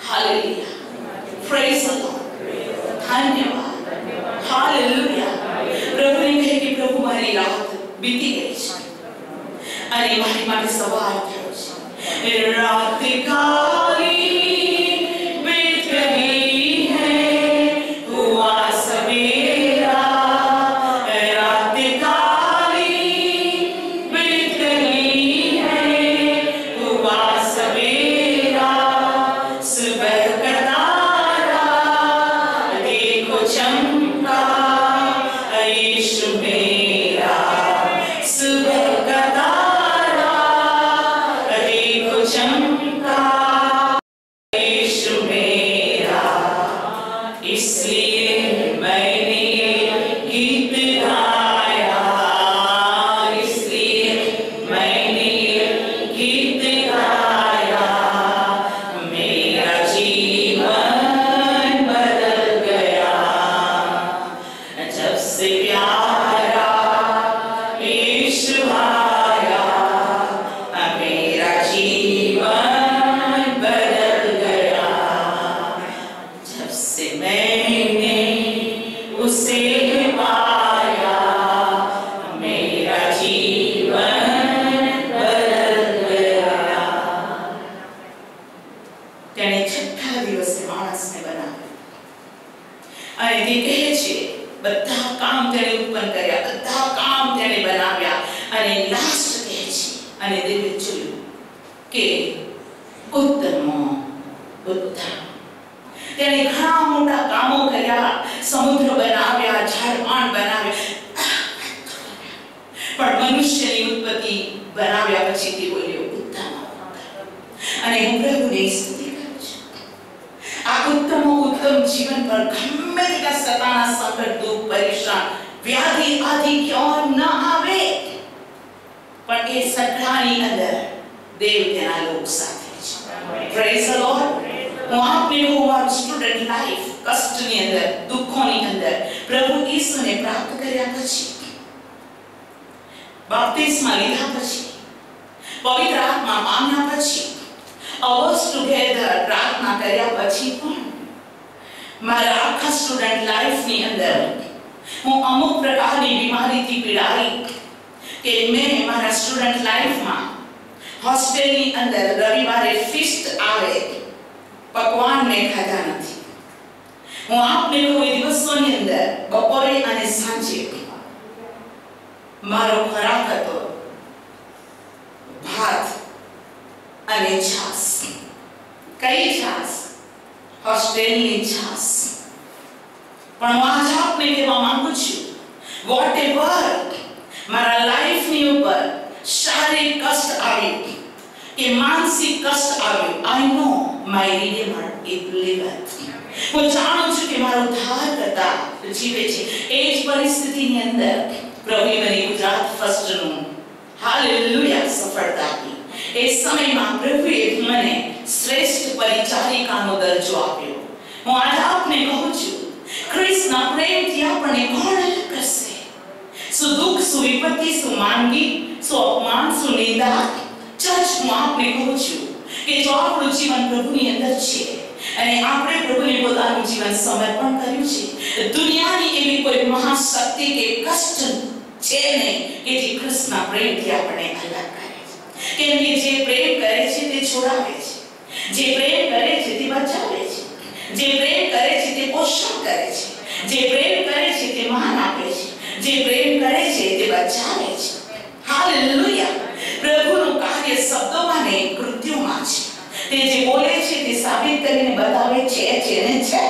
હાલેલુયા. Praise the lord. ધન્યવાદ. હાલેલુયા. પ્રભુને કહે કે પ્રભુ મારી રાત બીતી ગઈ છે અને મારી માટે સવાર થયો છે. રાત કાલી બીત ગઈ હૈ, હુઆ સવેરા. રાત કાલી બીત ગઈ હૈ, હુઆ સવેરા. સુબહ का तारा देखो चमका, यीशु मेरा. सुबह का तारा देखो चमका, यीशु मेरा. इसलिए मैंने गीत गाया, इसलिए मैंने गीत गाया. मेरा जीवन बदल गया जब से प्यारा यीशु आया. मेरा जीवन बदल गया जब से मैंने उसे पाया. मेरा जीवन बदल गया. તેણે છઠ્ઠા દિવસે માણસને બનાવ્યો અને તે કહે છે બધા કામ તેણે ઉત્પન્ન કર્યા, બધા કામ તેણે બનાવ્યા અને લાસ્ટ કહે છે અને દેવે જોયું કે ઉત્તમ ઉત્તમ. તેણે ઘણા મોટા કામો કર્યા, સમુદ્ર બનાવ્યા, ઝાડપાન બનાવ્યા, પણ મનુષ્યની ઉત્પત્તિ બનાવ્યા પછી તે બોલ્યો ઉત્તમ. અને હું પ્રભુની સ્તુતિ કરું છું. આ ઉત્તમ જીવન પર ગમે તેટલા સતાના સંકટ, દુઃખ, પરેશાન, વ્યાધિ આદિ ક્યાં ન આવે, પણ એ સગડાની અંદર દેવ તેના લોક સાથે છે. Praise the lord. હું આપને કહું, મારું સ્ટુડન્ટ લાઈફ કષ્ટની અંદર, દુઃખોની અંદર પ્રભુ ઈસુને પ્રાપ્ત કર્યા પછી, બાપ્તિસ્મા લીધા પછી, પવિત્ર આત્મા પામ્યા પછી, અવર્સ ટુગેધર પ્રાર્થના કર્યા પછી પણ મારા આખા સ્ટુડન્ટ લાઈફની અંદર હું અમુક પ્રકારની બીમારીથી પીડાઈ કે મેં મારા સ્ટુડન્ટ લાઈફમાં હોસ્ટેલની અંદર રવિવારે ફીસ્ટ આવે, પકવાન મેં ખાધા નથી. હું આપને કોઈ દિવસોની અંદર બપોરે અને સાંજે મારો ખોરાક હતો ભાત અને છાસ. કઈ છાસ? હોસ્ટેલની છાસ. પણ હું આજે આપને કહેવા માંગુ છું, વોટ એવર મારા લાઈફની ઉપર શારીરિક કષ્ટ આવ્યું કે માનસિક કષ્ટ આવ્યું, આઈ નો માય રિડીમર ઇઝ લિવથ. હું જાણું છું કે મારો ઉદ્ધાર કરતા જીવે છે. એ જ પરિસ્થિતિની અંદર પ્રભુએ મને ગુજરાત ફર્સ્ટનું હાલેલુયા સફળતા આપી. એ સમયમાં પ્રભુએ મને શ્રેષ્ઠ પરિચારિકાનો દરજ્જો આપ્યો. હું આજે આપને કહું છું, ખ્રિસ્તના પ્રેમથી આપણને કોણ અલગ કરશે? શું દુઃખ, શું વિપત્તિ, શું માંદગી, શું અપમાન, શું નિંદા? ચર્ચ, હું આપને કહું છું કે જો આપણું જીવન પ્રભુની અંદર છે અને આપણે પ્રભુને પોતાનું જીવન સમર્પણ કર્યું છે, દુનિયાની એવી કોઈ મહાશક્તિ કે કષ્ટ છે નહીં કે જે કૃષ્ણ પ્રેમથી આપણે અલગ કરે છે. કેમ કે જે પ્રેમ કરે છે તે છોડાવે છે, જે પ્રેમ કરે છે તે બચાવે છે, જે પ્રેમ કરે છે તે પોષણ કરે છે, જે પ્રેમ કરે છે તે માન આપે છે, જે પ્રેમ કરે છે તે બચાવે છે. હાલેલુયા. પ્રભુનું કાર્ય શબ્દોમાં નહીં કૃત્યોમાં છે. તે જે બોલે છે તે સાબિત કરીને બતાવે છે ને છે.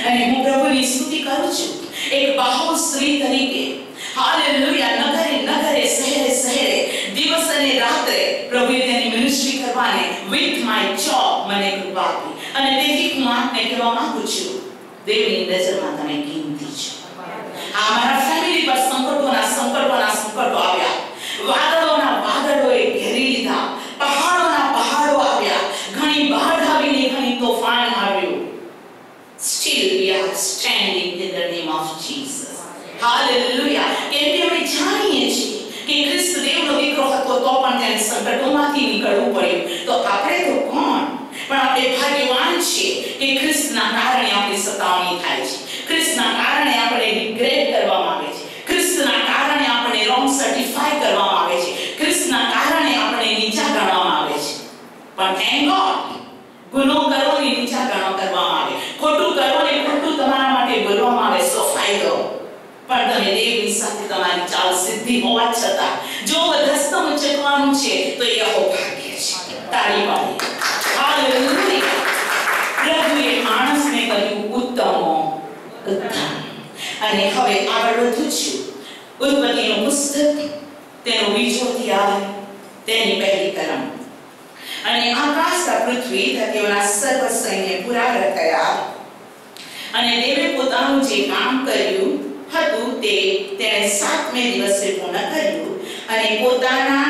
અને હું પ્રભુની સ્તુતિ કરું છું એક બહુ સ્ત્રી તરીકે. હાલેલુયા. નગરે નગરે શહેરે શહેરે દિવસ અને રાત્રે પ્રભુએ તેની મિનિસ્ટ્રી કરવાને વિથ માય જોબ મને કૃપા આપી. અને તેથી હું આપને કહેવા માંગુ છું, દેવની નજરમાં તમે કિંમતી છો. આ મારા ફેમિલી પર સંકટો આવ્યા, વાદળોના વાદળોએ ઘેરી લીધા, પહાડો આવ્યા, ઘણી બાઢ આવીને ઘણી તોફાન આવ્યું. Still we are standing in the name of Jesus. Hallelujah. કેમ કે અમે જાણીએ છીએ કે ખ્રિસ્ત દેવનો દીકરો હતો તો પણ તેને સંકટોમાંથી નીકળવું પડ્યું. તો આપણે તો કોણ? પણ આપણે ભાગ્યવાન છીએ કે ખ્રિસ્તના કારણે આપણી સતાવણી થાય છે, ખ્રિસ્તના કારણે આપણે ડિગ્રેડ કરવામાં આવે છે, ખ્રિસ્તના કારણે આપણે રોંગ સર્ટિફાઈ કરવામાં આવે છે, ખ્રિસ્તના કારણે આપણે નીચા ગણવામાં આવે છે. પણ થેન્ક ગોડ, ગુનો કરો ને નીચા કરવામાં આવે, ખોટું કરો ને ખોટું તમારા માટે બોલવામાં આવે, શું ફાયદો? પણ તમે દેવની સાથે તમારી ચાલ સિદ્ધિ હોવા છતાં જો વધસ્તમ ઉચકવાનું છે તો એ અહોભાગ્ય છે. તાળી પાડીએ. હાલેલુયા. પ્રભુએ માણસને કર્યું ઉત્તમ. અને હવે આગળ વધું છું. ઉત્પત્તિનું પુસ્તક તેનો બીજો અધ્યાય તેની પહેલી કલમ. અને આકાશ પૃથ્વી તેઓના સર્વ સૈન્ય પુરા થયા. અને દેવે પોતાનું જે કામ કર્યું હતું તે તેણે 7મે દિવસે પૂર્ણ કર્યું. અને પોતાના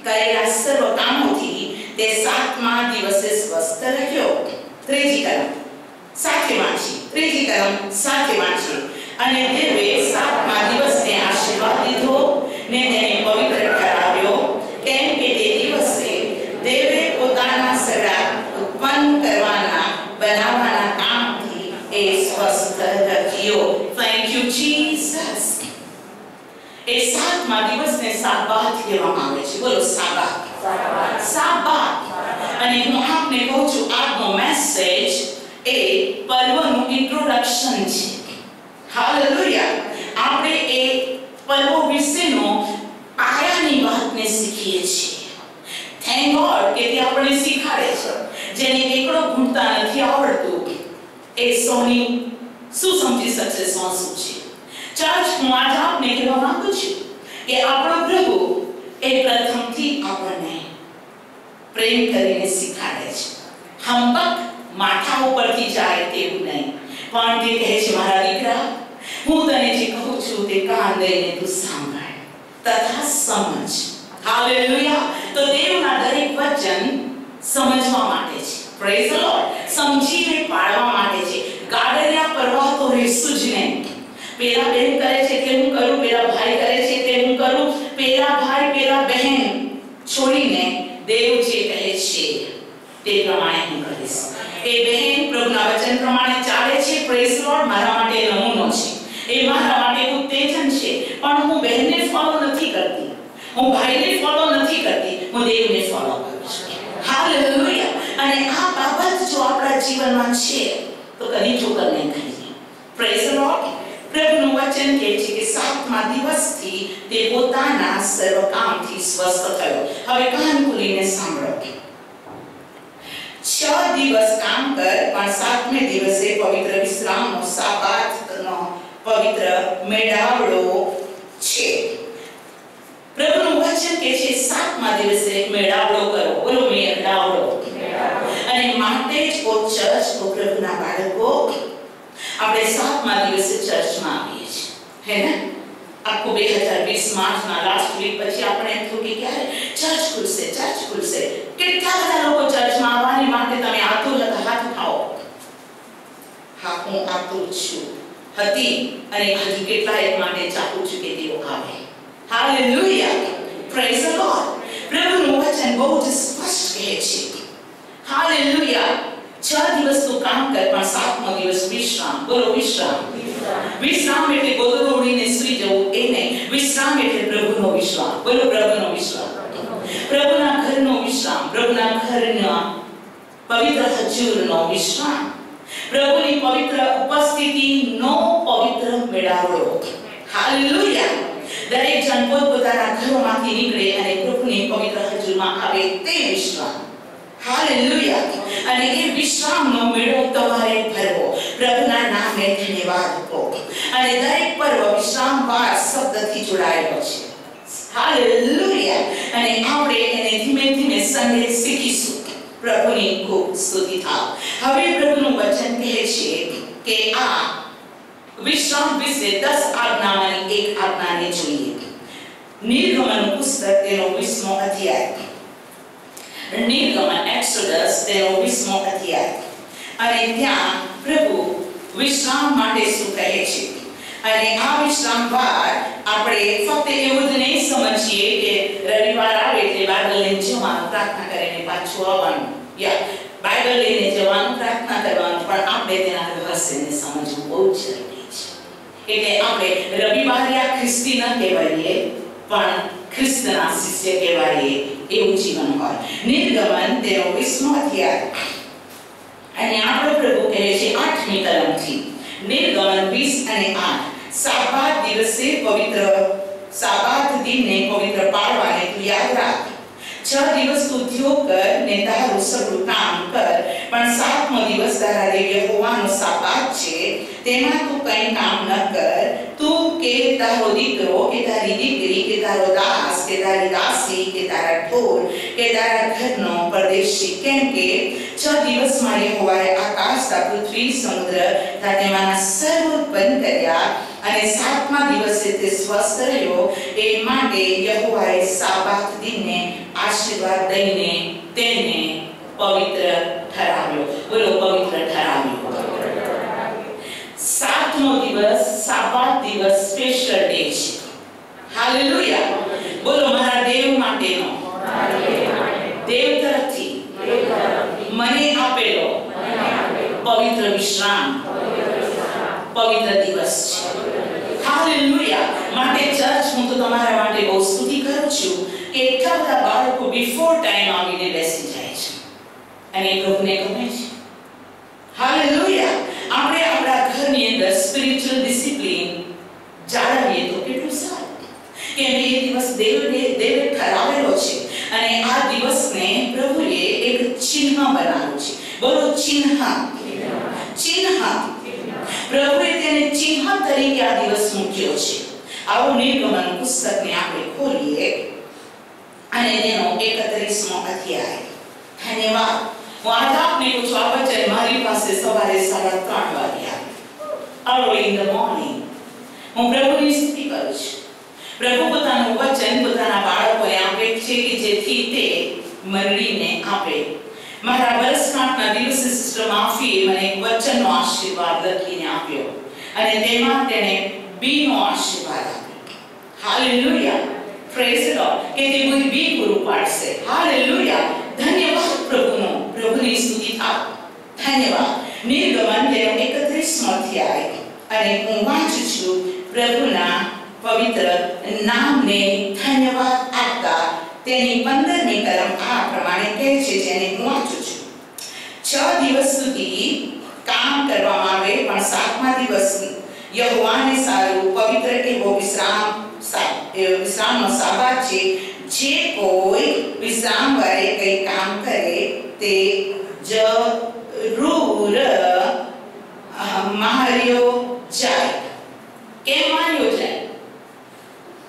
કરેલા સર્વ કામોથી તે 7મા દિવસે સ્વસ્થ રહ્યો. ત્રીજી કલમ સાથે વાંચી. અને દેવે 7મા દિવસને આશીર્વાદ દીધો ને તેને પવિત્ર ઠરાવ્યો, કેમ કે તે દિવસે દેવે પોતાના સડા ઉત્પન્ન બનાવવાના કામથી એ સ્વસ્થ રહ્યો. Thank you Jesus. એ 7મા દિવસને સાબાત કહેવામાં આવે છે. બોલો સાબાત. અને હું આપને કહું છું, આજનો મેસેજ એ પર્વનું ઇન્ટ્રોડક્શન છે. હાલેલુયા. આપણે એ પર્વ વિશેનો પાયાની વાતને શીખીએ છીએ. થેન્ક ગોડ કે તે આપણે શીખાડે છે. જેને એકડો ગુણતા નથી આવડતું એ સોની શું સમજી શકશે શું છે. ચર્ચ હું આજ આપને કહેવા માંગુ છું કે આપણો પ્રભુ એ પ્રથમથી આપણને પ્રેમ કરીને શીખાડે છે. હંબક માથા ઉપરથી જાય તેવું નહીં, પણ તે કહે છે, મારા દીકરા, હું તને જે કહું છું તે કાન દઈને તું સાંભળ તથા સમજ. હાલેલુયા. તો દેવના દરેક વચન સમજવા માટે છે. Praise the lord. સમજીને પાડવા માટે છે. ગાડરિયા પરવા તો રહેશું જ નહીં. પેલા બહેન કરે છે તે હું કરું, પેલા ભાઈ કરે છે તે હું કરું, પેલા ભાઈ પેલા બહેન છોડીને દેવ જે કહે છે તે પ્રમાણે હું કરીશ. એ બહેન પ્રભુના વચન પ્રમાણે ચાલે છે. Praise the lord. મારા માટે નમૂનો છે, એ મારા માટે ઉત્તેજન છે. પણ હું બહેનને ફોલો નથી કરતી, હું ભાઈને ફોલો નથી કરતી, હું દેવને ફોલો કરું છું. હાલેલુયા. અને આ બાબત જો આપણા જીવનમાં છે તો કદી ઠોકર નહીં ખાઈએ. Praise the Lord. પ્રભુનું વચન કહે છે કે 7મા દિવસથી તે પોતાના સર્વ કામથી સ્વસ્થ થયો. હવે કાન ખોલીને સાંભળો. 6 દિવસ કામ કર, પણ 7મે દિવસે પવિત્ર વિશ્રામનો સાબાતનો પવિત્ર મેળાવડો છે. પ્રભુનું વચન કહે છે 7મા દિવસે મેળાવડો કરો. બોલો મેળાવડો. અને માટે જ ચર્ચ પ્રભુના બાળકો આપણે 7મા દિવસે ચર્ચમાં આવીએ છીએ, હે ને? આખું 2020 માર્ચના લાસ્ટ વીક પછી આપણે એમ થયું કે ક્યારે ચર્ચ ખુલશે. કેટલા બધા લોકો ચર્ચમાં આવવાની માટે તમે આતુર હતા? હાથ ઉઠાવો. હા, હું આતુર છું, હતી અને હજી કેટલાય માટે ચાહું છું કે તેઓ આવે. હાલેલુયા. Praise the Lord. પ્રભુનું વચન બહુ જ સ્પષ્ટ કહે છે. હાલેલુયા. 6 દિવસ તો કામ કર, પણ 7મો દિવસ વિશ્રામ. બોલો વિશ્રામ. વિશ્રામ એટલે ગોદડું ઓઢીને સૂઈ જવું એ નહીં. વિશ્રામ એટલે પ્રભુનો વિશ્રામ. બોલો પ્રભુનો વિશ્રામ. પ્રભુના ઘરનો વિશ્રામ, પ્રભુના ઘરના પવિત્ર હજૂરનો વિશ્રામ, પ્રભુની પવિત્ર ઉપસ્થિતિનો પવિત્ર મેળાવડો. હાલેલુયા. દરેક જણ પોતપોતાના ઘરોમાંથી નીકળે અને પ્રભુની પવિત્ર હજૂરમાં આવે તે વિશ્રામ. હાલેલુયા. અને એ વિશ્રામનો મેળો તમારે ભરવો, પ્રભુના નામે ધન્યવાદ આપો. અને દરેક પર્વ વિશ્રામવાર શબ્દથી જોડાયેલો છે. હાલેલુયા. અને આપણે એને ધીમે ધીમે સંડે શીખીશું. પ્રભુની ખૂબ સ્તુતિ થાવ. હવે પ્રભુનું વચન કહે છે કે આ વિશ્રામ વિશે 10 આજ્ઞામાંની એક આજ્ઞાને જોઈએ. નિર્ગમન પુસ્તક તેનો 20મો અધ્યાય. નિર્ગમન એક્સોડસ તેનો 20મો અધ્યાય. અને ત્યાં પ્રભુ વિશ્રામ માટે શું કહે છે. અને આ વિશ્રામ વાર આપણે ફક્ત એવું જ નહીં સમજીએ કે રવિવાર આવે એટલે બાઇબલ લઈને જવાનું, પ્રાર્થના કરીને પાછું આવવાનું, યા બાઇબલ લઈને જવાનું, પ્રાર્થના કરવાનું, પણ આપણે તેના રહસ્યને સમજવું બહુ જરૂરી છે. એટલે આપણે રવિવારિયા ખ્રિસ્તી ન કહેવાઈએ, પણ ખ્રિસ્તના શિષ્ય કહેવાઈએ એવું જીવન હોય. નિર્ગમન તેનો 20મો અધ્યાય. અને આપણો પ્રભુ કહે છે 8મી કલમથી. નિર્ગમન 20 અને 8. સાબાત દિવસે પવિત્ર, સાબાત દિનને પવિત્ર પાડવાને તું યાદ રાખ. 6 દિવસ તું ઉદ્યોગ કર ને તારું સગળું કામ કર, પણ 7મો દિવસ તારા દેવ યહોવાનો સાબાત છે, તેમાં તું કંઈ કામ ન કર. તું કે તારો દીકરો કે તારી દીકરી કે તારો દાસ કે તારી દાસી કે તારા ઢોર કે તારા ઘરનો પરદેશી, કેમ કે 6 દિવસમાં યહોવાએ આકાશ, પૃથ્વી, સમુદ્ર તથા તેમાંના સર્વ ઉત્પન્ન કર્યા, અને 7મા દિવસે તે સ્વસ્થ રહ્યો. એ માટે યહોવાએ સાબાત દિનને આશીર્વાદ દઈને તેને પવિત્ર ઠરાવ્યો. બોલો પવિત્ર ઠરાવ્યો. 7મો દિવસ સાબાત દિવસ સ્પેશિયલ ડે છે. હાલેલુયા. બોલો મારા દેવ માટેનો, દેવ તરફથી મને આપેલો પવિત્ર વિશ્રામ, પવિત્ર દિવસ છે. હાલેલુયા. માટે ચર્ચ હું તો તમારા માટે બહુ સ્તુતિ કરું છું કે એટલા બધા બાળકો બિફોર ટાઈમ આવીને બેસી જાય છે અને એ પ્રભુને ગમે છે. હાલેલુયા. આપણે આપણા ઘરની અંદર સ્પિરિચ્યુઅલ ડિસિપ્લિન જાળવીએ તો કેટલું સારું, કેમ કે એ દિવસ દેવે ઠરાવેલો છે અને આ દિવસને પ્રભુએ એક ચિહ્ન બનાવ્યું છે. બોલો ચિહ્ન. ચિહ્ન. પ્રભુએ તેને ચિહ્ન તરીકે આ દિવસ મૂક્યો છે. આવો નિર્ગમન પુસ્તકને આપણે ખોલીએ અને તેનો 31મો અધ્યાય. ધન્યવાદ. હું આજે આપને પૂછું, આ વચન મારી પાસે સવારે 3:30 વાગે early in the morning. હું પ્રભુની સ્તુતિ કરું છું. પ્રભુ પોતાનું વચન પોતાના બાળકોને આપે છે કે જેથી તે મંડળીને આપે. મારા વર્ષગાંઠના દિવસે સિસ્ટર માફીએ મને એક વચનનો આશીર્વાદ લખીને આપ્યો અને તેમાં તેણે બીનો આશીર્વાદ આપ્યો. હાલેલુયા. Praise the lord. કે તે કોઈ બી પૂરું પાડશે. હાલેલુયા. ધન્યવાદ પ્રભુનો. પ્રભુની સ્તુતિ થાવ. ધન્યવાદ. નિર્ગમન તેનો 31મો અધ્યાય. અને હું વાંચું છું પ્રભુના પવિત્ર નામને ધન્યવાદ આપતા તેની 15મી કલમ આ પ્રમાણે કહે છે, જેને હું વાંચું છું. 6 દિવસ સુધી કામ કરવામાં આવે, પણ 7મા દિવસ યહોવાને સારું પવિત્ર એવો વિશ્રામનો સાબાત છે. જે કોઈ વિશ્રામ વારે કંઈ કામ કરે તે જરૂર માર્યો જાય. કેમ માર્યો જાય?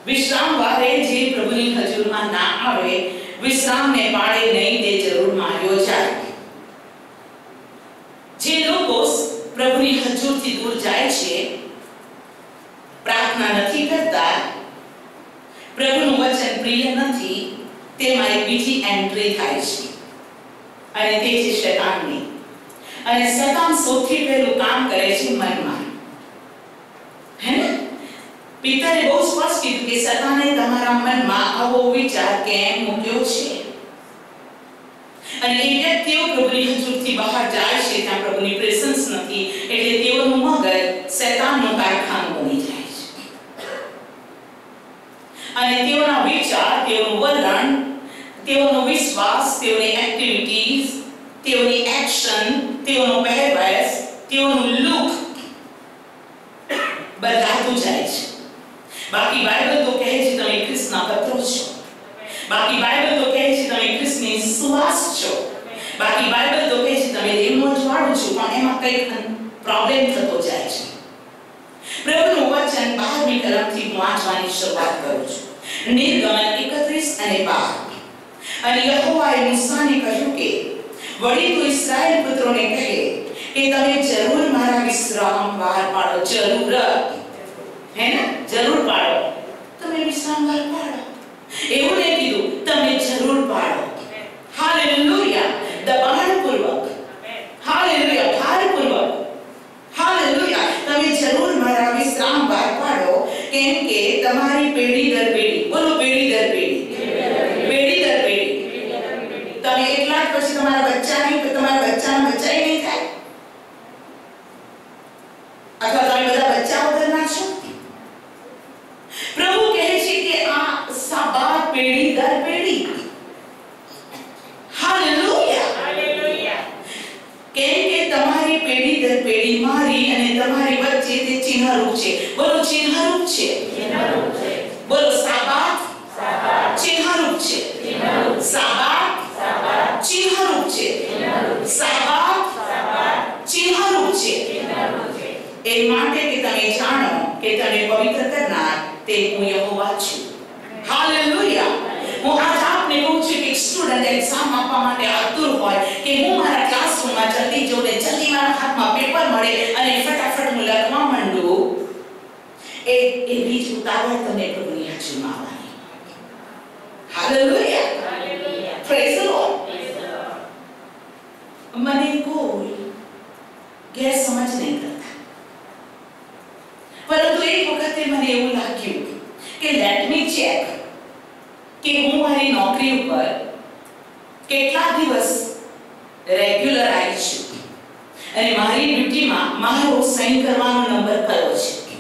વિશ્રામ વારે જે પ્રભુની હજૂરમાં ના આવે, વિશ્રામને પાળે નહીં, તે જરૂર માર્યો જાય. જે લોકો પ્રભુની હજૂરથી દૂર જાય છે, પ્રાર્થના નથી કરતા, પ્રભુનું વચન પ્રિય નથી, તેમાં એક બીજી એન્ટ્રી થાય છે અને તે છે શૈતાનની. અને શૈતાન સૌથી પહેલું કામ કરે છે મનમાં. હે ને? પિતાએ બહુ સ્પષ્ટ કીધું કે શૈતાને તમારા મનમાં આવો વિચાર કેમ મૂક્યો છે. અને એ વ્યક્તિઓ પ્રભુની હજૂરથી બહાર જાય છે ત્યાં પ્રભુની પ્રેઝન્સ નથી એટલે તેઓનું મગજ શૈતાનનું કારખાનું બની જાય છે અને તેઓના વિચાર, તેઓનું વલણ, તેઓનો વિશ્વાસ, તેઓની એક્ટિવિટીઝ, તેઓની એક્શન, તેઓનો પહેરવેશ, તેઓનું લુક બદલાતું જાય છે. બાકી બાઇબલ તો કહે છે તમે ખ્રિસ્તના પત્રો છો. બાકી બાઇબલ તો કહે છે તમે ખ્રિસ્તની સુવાસ છો. બાકી બાઇબલ તો કહે છે તમે દેવનો અજવાળો છો. પણ એમાં કંઈક પ્રોબ્લેમ થતો જાય છે. પ્રભુનું વચન 12મી કલમથી વાંચવાની શરૂઆત કરું છું. નિર્ગમન 31 અને 12. અને યહોવાએ મૂસાને કહ્યું કે વળી તું ઇસ્રાએલ પુત્રોને કહે કે તમે જરૂર મારા વિશ્રામ વાર પાડો. જરૂર હે ને, જરૂર પાડો. તમે વિશ્રામ વાર પાડો. એવું નહીં કીધું, તમે જરૂર પાડો. હાલેલુયા. દબાણપૂર્વક, હાલેલુયા, ભારપૂર્વક, હાલેલુયા. તમે જરૂર મારા વિશ્રામ વાર પાડો, કેમ કે તમારી પેઢી દર પેઢી, બોલો પેઢી દર પેઢી, પેઢી દર પેઢી, તમે એકલા પછી તમારા બચ્ચાની, તમારા બચ્ચાના બચ્ચા નહીં થાય, અથવા તમે બધા બચ્ચા વગરના છો. પ્રભુ કહે છે કે આ સાબાત પેઢી દર પેઢી, હાલેલુયા, હાલેલુયા. કેમ કે તમારી પેઢી દર પેઢી મારી અને તમારી વચ્ચે તે ચિહ્નરૂપ છે. બોલો ચિહ્નરૂપ છે, ચિહ્નરૂપ છે. બોલો સાબાત, સાબાત ચિહ્નરૂપ છે, ચિહ્નરૂપ. સાબાત, સાબાત ચિહ્નરૂપ છે, ચિહ્નરૂપ. સાબાત, સાબાત ચિહ્નરૂપ છે, ચિહ્નરૂપ છે. એ માટે કે તમે જાણો કે તમે પવિત્ર કરનાર તે હું યહોવા છું. હાલેલુયા. હું આજ આપને કહું છું કે સ્ટુડન્ટ એક્ઝામ આપવા માટે આતુર હોય કે હું મારા ક્લાસરૂમમાં જલ્દી જોડે જલ્દી મારા હાથમાં પેપર મળે અને ફટાફટ હું લખવા માંડું, એ એવી જ ઉતાવળ તમને પ્રભુની હાજરીમાં આવવાની. Hallelujah, hallelujah. Praise the lord. મને કોઈ ગેરસમજ નહીં કરતા, પરંતુ એક વખતે મને એવું લાગ્યું કે લેટ મી ચેક કે હું મારી નોકરી ઉપર કેટલા દિવસ રેગ્યુલર આવી છું અને મારી ડ્યુટીમાં મારો સાઇન કરવાનો નંબર કયો છે.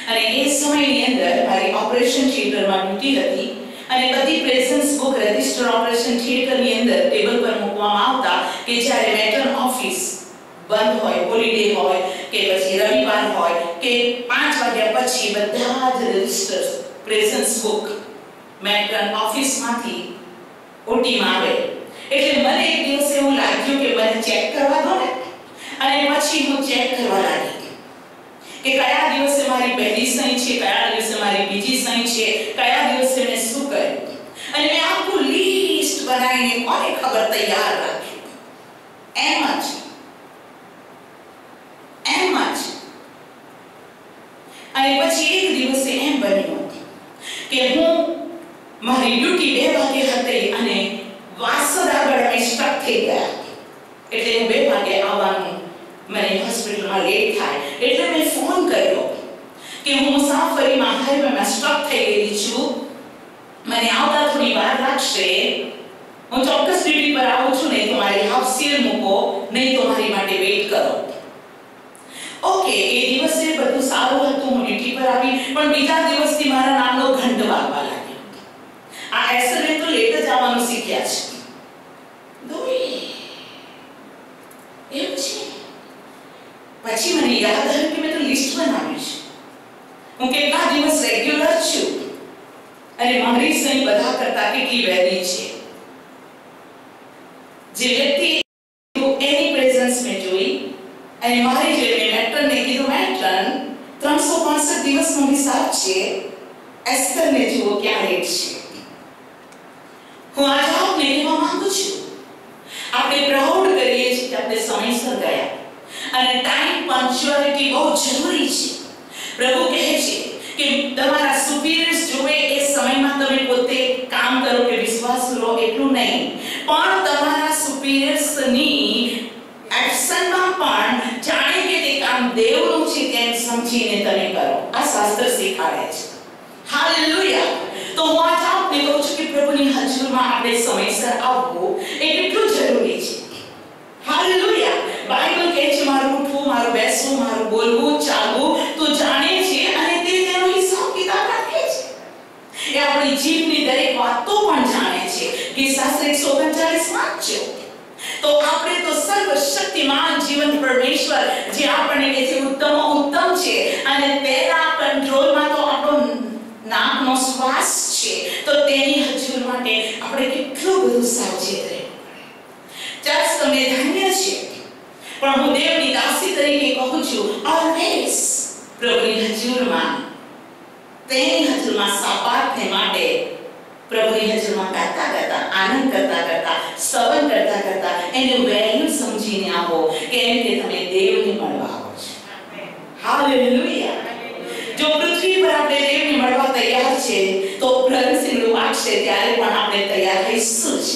અને એ સમયની અંદર મારી ઓપરેશન થિયેટરમાં ડ્યુટી હતી અને બધી પ્રેઝન્સ બુક રજિસ્ટર ઓપરેશન થિયેટરની અંદર ટેબલ પર મૂકવામાં આવતા કે જ્યારે મેટર્ન ઓફિસ બંધ હોય, હોલિડે હોય કે પછી રવિવાર હોય કે 5 વાગ્યા પછી બધા જ રજિસ્ટર પ્રેઝન્સ બુક મેટ્રન ઓફિસમાંથી ઓટીમાં આવે. એટલે મને એક દિવસ એવું લાગ્યું કે મને ચેક કરવા દો ને, અને પછી હું ચેક કરવા લાગી કે કયા દિવસે મારી પહેલી સહી છે, કયા દિવસે મારી બીજી સહી છે, કયા દિવસે મેં શું કર્યું. અને મેં આખું લિસ્ટ બનાવીને કોને ખબર તૈયાર રાખ્યું. એમ જ અને પછી એક દિવસે એમ બન્યું કે હું મારી ડ્યુટી 2 વાગે હતી અને વાસદ આગળ અમે સ્ટક થઈ ગયા. એટલે હું 2 વાગે આવવાનું, મને હોસ્પિટલમાં લેટ થાય એટલે મેં ફોન કર્યો કે હું મુસાફરીમાં હાઈવેમાં સ્ટક થઈ ગઈ છું, મને આવતા થોડી વાર લાગશે, હું ચોક્કસ ડ્યુટી પર આવું છું, નહીં તો મારી હાફ સીલ મૂકો, નહીં તો મારી માટે વેઇટ કરો. ઓકે, એ દિવસે બધું સારું હતું, હું ડ્યુટી પર આવી, પણ બીજા દિવસથી મારા નામનો ઘંટ વાગવા લાગ્યો. આ એસએલએ તો લેટ જ આવવાનું શીખ્યા છે. દોઈ એવું છે. પછી મને યાદ આવ્યું કે મેં તો લિસ્ટ બનાવ્યું છે, હું કેટલા દિવસ રેગ્યુલર છું અને મારી સહી બધા કરતા કેટલી વહેલી છે. જે વ્યક્તિ એની પ્રેઝન્સ મેં જોઈ અને મારી જોઈને મેટ્રનને કીધું, મેટ્રન 365 દિવસનો હિસાબ છે, એસ્તરને જુઓ ક્યાં રેટ છે. હું આજે આપને કહેવા માંગુ છું, આપણે પ્રાઉડ કરીએ છીએ કે આપણે સમયસર ગયા અને ટાઈમ પંક્ચ્યુઆલિટી બહુ જરૂરી છે. પ્રભુ કહે છે કે તમારા સુપીરિયર્સ જોવે એ સમયમાં તમે પોતે કામ કરો કે વિશ્વાસ કરો એટલું નહીં, પણ તમારા સુપીરિયર્સની એક્શનમાં પણ જાણે કે તે કામ દેવનું છે તેમ સમજીને તમે કરો. આ શાસ્ત્ર શીખવાડે છે. હાલેલુયા. તો હું આજ આપને કહું છું કે પ્રભુની હજુરમાં આપણે સમયસર આવવું એ કેટલું જરૂરી છે. હાલેલુયા. બાઇબલ કહે છે મારું ઉઠવું, મારું બેસવું, મારું બોલવું, ચાલવું તું જાણે છે અને તે તેનો હિસાબ કિતાબ રાખે છે. એ આપણી જીવની દરેક વાતો પણ જાણે છે. કે શાસ્ત્ર 139 વાંચજો તો આપણે તો સર્વશક્તિમાન જીવન પરમેશ્વર જે આપણને કહે છે ઉત્તમ ઉત્તમ છે અને તેના કંટ્રોલમાં તો આપણો નાકનો શ્વાસ છે. તો તેની હજુર માટે આપણે કેટલું બધું સાવચેત રહેવું પડે. ચર્ચ તમને ધન્ય છે પણ હું દેવની દાસી તરીકે કહું છું ઓલવેઝ પ્રભુની હજુરમાં તેની હજુરમાં સાપાતને માટે પ્રભુની હજુરમાં ગાતા ગાતા આનંદ કરતા કરતા સ્તવન કરતા કરતા એનું વેલ્યુ સમજીને આવો કેમ કે તમે દેવને મળવા આવો છો. હાલેલુયા. જો પૃથ્વી પર આપણે દેવને મળવા તૈયાર છે તો પ્રભુનું વાગશે ત્યારે પણ આપણે તૈયાર રહીશું જ.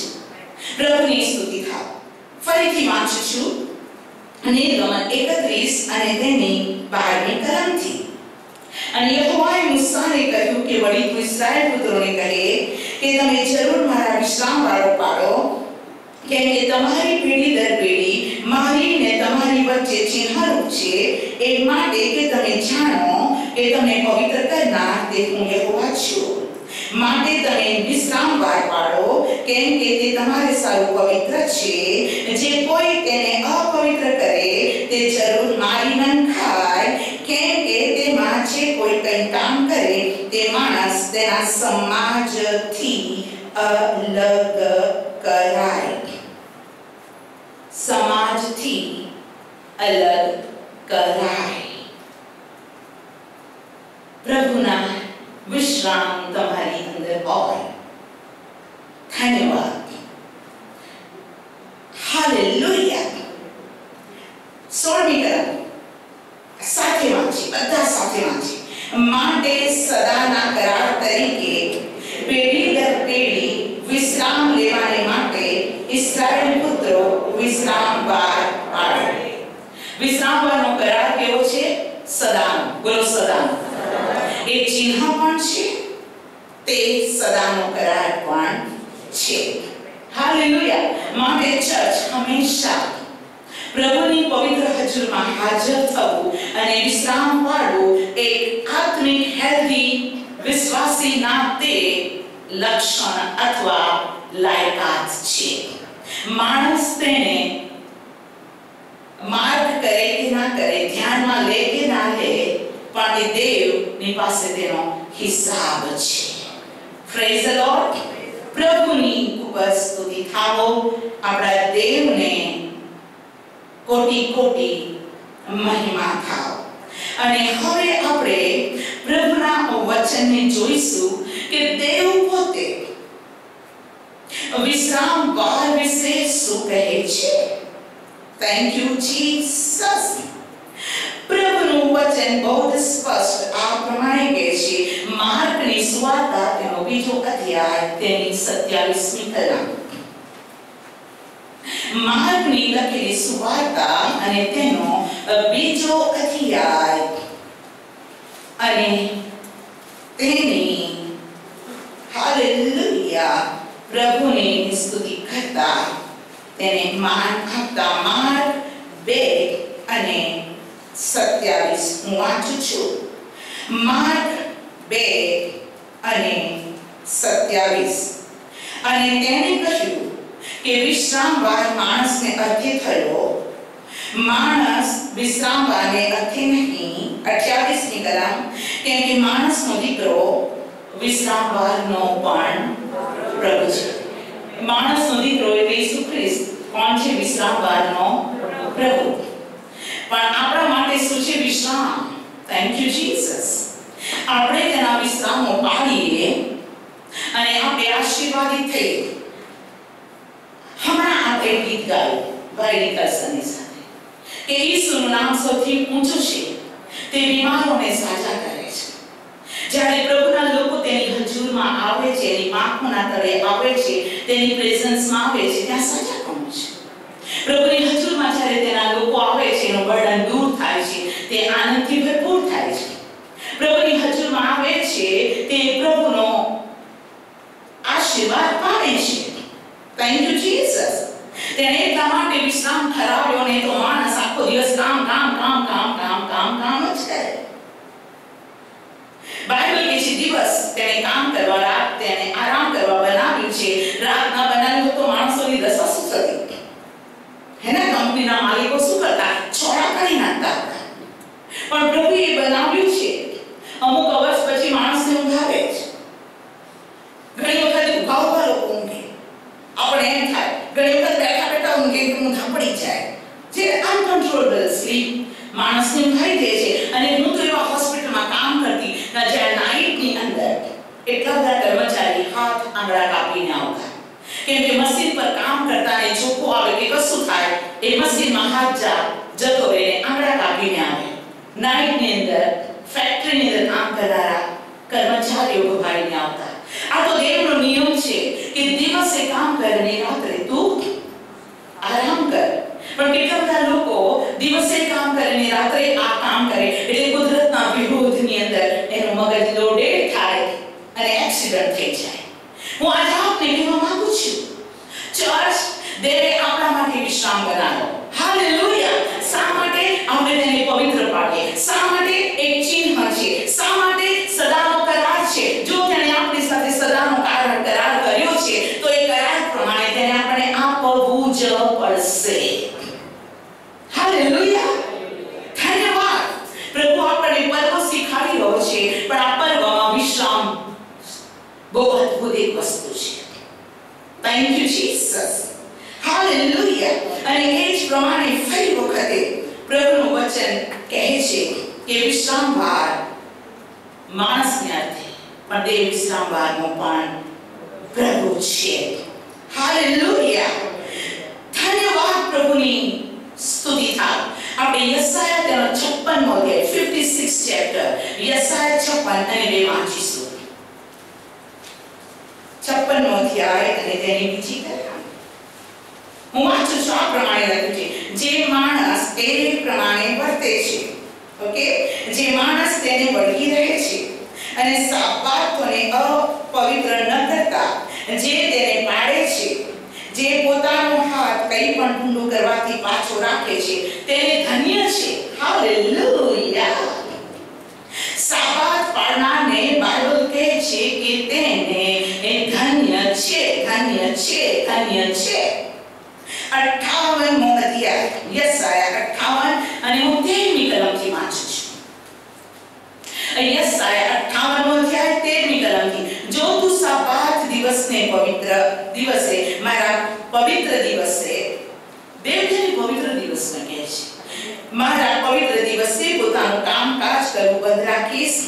પ્રભુની સ્તુતિ થાવ. ફરીથી વાંચું છું નિર્ગમન 31 અને તેની 12મી કલમથી. અને યહોવાએ મૂસાને કહ્યું કે વળી તું ઇસ્રાએલ પુત્રોને કહે કે તમે જરૂર મારા વિશ્રામ વાળો પાડો કેમ કે તમારી પેઢી દર પેઢી મારી ને તમારી વચ્ચે ચિહ્નરૂપ છે એ માટે કે તમે જાણો કે તમને પવિત્ર કરનાર તે હું યહોવા છું. માટે તમે વિશ્રામ વાર પાડો કેમ કે તે તમારે સારું પવિત્ર છે. જે કોઈ તેને અપવિત્ર કરે તે જરૂર મારી ન ખાય કેમ કે તેમાં જે કોઈ કંઈ કામ કરે તે માણસ તેના સમાજથી અલગ કરાય. સમાજથી અલગ કરાય. પ્રભુના વિશ્રામ તમારી અંદર હોય. ધન્યવાદ. હાલેલુયા. 16મી કલમ સાથે વાંચી, બધા સાથે વાંચી. માટે સદાના કરાર તરીકે પેઢી દર પેઢી વિશ્રામ લેવાને માટે ઇસ્રાએલ પુત્રો વિશ્રામ વાર પાડે. વિશ્રામ વારનો કરાર કેવો છે? સદાનો. બોલો સદાનો. એ ચિહ્ન પણ છે તે સદાનો કરાર પણ છે. હાલેલુયા. માટે ચર્ચ હંમેશા પ્રભુની પવિત્ર હજુરમાં હાજર થવું અને વિશ્રામ પાડવું એક આત્મિક હેલ્ધી વિશ્વાસીના તે લક્ષણ અથવા લાયકાત છે. માણસ તેને માર્ગ કરે કે ના કરે, ધ્યાનમાં લે કે ના લે, પણ દેવની પાસે તેનો હિસાબ છે. Praise the lord. પ્રભુની ખૂબ સ્તુતિ થાવો. આપણા દેવને કોટી કોટી મહિમા થાવ. અને હવે આપણે પ્રભુના વચનને જોઈશું કે દેવ પોતે વિશ્રામ વાર વિશે શું કહે છે. Thank you Jesus. પ્રભુનું વચન બહુ સ્પષ્ટ આ પ્રમાણે કહે છે. માર્કની સુવાર્તા તેનો 2 અધ્યાય તેની 27મી કલમ. માર્કની લખેલી સુવાર્તા અને તેનો 2 અધ્યાય અને તેની હાલેલુયા પ્રભુની સ્તુતિ કરતા તેને માન આપતા માર્ક 2 અને 27 હું વાંચું છું. માર્ક 2 અને 27. અને તેણે કહ્યું કે વિશ્રામ વાર માણસને અર્થે થયો. માણસ વિશ્રામ વારને અર્થે નહીં. 28મી કલમ. કેમ કે માણસનો દીકરો વિશ્રામ વારનો પણ પ્રભુ છે. માણસનો દીકરો એટલે ઈસુ ખ્રિસ્ત કોણ છે? વિશ્રામ વારનો પ્રભુ. પણ આપણા માટે શું છે વિશ્રામ? Thank you Jesus. આપણે તેના વિશ્રામો પાડીએ અને આપણે આશીર્વાદિત થઈએ. હમણાં આપણે ગીત ગાયું ભાઈની કરસની સાથે કે ઈસુનું નામ સૌથી ઊંચું છે, તે બીમારોને સાજા કરે છે. જ્યારે પ્રભુના લોકો તેની હજુરમાં આવે છે, એની આંખોના તળે આવે છે, તેની પ્રેઝન્સમાં આવે છે, ત્યાં સાજા કોણ છે? પ્રભુની હજુરમાં જ્યારે તેના લોકો આવે છે, એનું બર્ડન દૂર થાય છે, તે આનંદથી ભરપૂર થાય છે. પ્રભુની હજુરમાં કરવામાં આવે છે તે પ્રભુનો આશીર્વાદ પામે છે. Thank you Jesus. તેણે એટલા માટે વિશ્રામ ઠરાવ્યો ને તો માણસ આખો દિવસ કામ કામ કામ કામ કામ કામ કામ જ કરે. બાઇબલ કહે છે દિવસ તેણે કામ કરવા, રાત તેણે આરામ કરવા બનાવ્યું છે. રાત ના બનાવ્યું તો માણસોની દશા શું થતી? હેને કંપનીના માલિકો શું કરતા? છોડા કરી નાખતા. પણ પ્રભુએ બનાવ્યું છે. અમુક વર્ષ પછી માણસને ઊંઘ આવે છે. ઘણી વખત ઉભા ઉભા લોકો ઊંઘે. આપણે એમ થાય ઘણી વખત બેઠા બેઠા ઊંઘે કે ઊંઘ પડી જાય. જે અનકન્ટ્રોલેબલ સ્લીપ માણસને ઊંઘાઈ દે છે. અને હું તો એવા હોસ્પિટલમાં કામ કરતી જ્યાં નાઇટની અંદર એટલા બધા કર્મચારી હાથ આંગળા કાપીને આવતા. કેમ કે મશીન પર કામ કરતા ને ચોખ્ખો આવે કે કશું થાય એ મશીનમાં હાથ જતો રહે ને આંગળા કાપીને આવે. નાઇટની અંદર ફેક્ટરીની અંદર કામ કરનારા કર્મચારીઓ ઉભાઈને આવતા. આ તો દેવનો નિયમ છે કે દિવસે કામ કરે ને રાત્રે તું આરામ કર. પણ કેટલા બધા લોકો દિવસે કામ કરે ને રાત્રે આ કામ કરે એટલે કુદરતના વિરોધની અંદર એનું મગજ લોડેડ થાય અને એક્સિડન્ટ થઈ જાય. હું આજે આપને કહેવા માંગુ છું, ચર્ચ દેવે આપણા માટે વિશ્રામ બનાવ્યો. હાલેલુયા. શા માટે આપણે તેને પવિત્ર પાડીએ? શા માટે એક ચિહ્ન છે? શા માટે સદાનો કરાર છે? જો તેણે આપણી સાથે સદાનો કરાર કર્યો છે તો એ કરાર પ્રમાણે તેને આપણે આપવું જ પડશે. હાલેલુયા. ધન્યવાદ. પ્રભુ આપણને પર્વ શીખવાડી રહ્યો છે, પણ આ પર્વમાં વિશ્રામ બહુ અદ્ભુત એક વસ્તુ છે. Thank you Jesus. હાલેલુયા. અને એ જ પ્રમાણે ફરી વખતે પ્રભુનું વચન કહે છે કે વિશ્રામવાર માણસને અર્થે પણ તે વિશ્રામવારનો પણ પ્રભુ છે. હાલેલુયા. ધન્યવાદ. પ્રભુની સ્તુતિ થાય. આપણે યશાયા તેનો 56મો અધ્યાય 56 ચેપ્ટર યશાયા 56 અને 2 વાંચીશું. 56મો અધ્યાય અને તેની બીજી કલમ હું વાંચું છું. આ પ્રમાણે લખ્યું છે, જે માણસ તે પ્રમાણે વર્તે છે, ઓકે, જે માણસ તેને વળગી રહે છે અને સાબાતોને અપવિત્ર ન કરતા, જે તેને પાળે છે, જે પોતાનો હાથ કંઈ પણ ઊંડું કરવાથી પાછો રાખે છે, તેને ધન્ય છે. હાલેલુયા. સાબાત પાળનારને બાઇબલ કહે છે કે તેને ધન્ય છે, ધન્ય છે, ધન્ય છે. 58મો અધ્યાય યશાયા 58 અને હું 13મી કલમથી વાંચું છું. યશાયા 58મો અધ્યાય 13મી કલમથી. જો તું સાબાત દિવસને પવિત્ર દિવસે, મારા પવિત્ર દિવસે, દેવ તેને પવિત્ર દિવસને કહે છે, મારા પવિત્ર દિવસે પોતાનું કામકાજ કરવું બંધ રાખીશ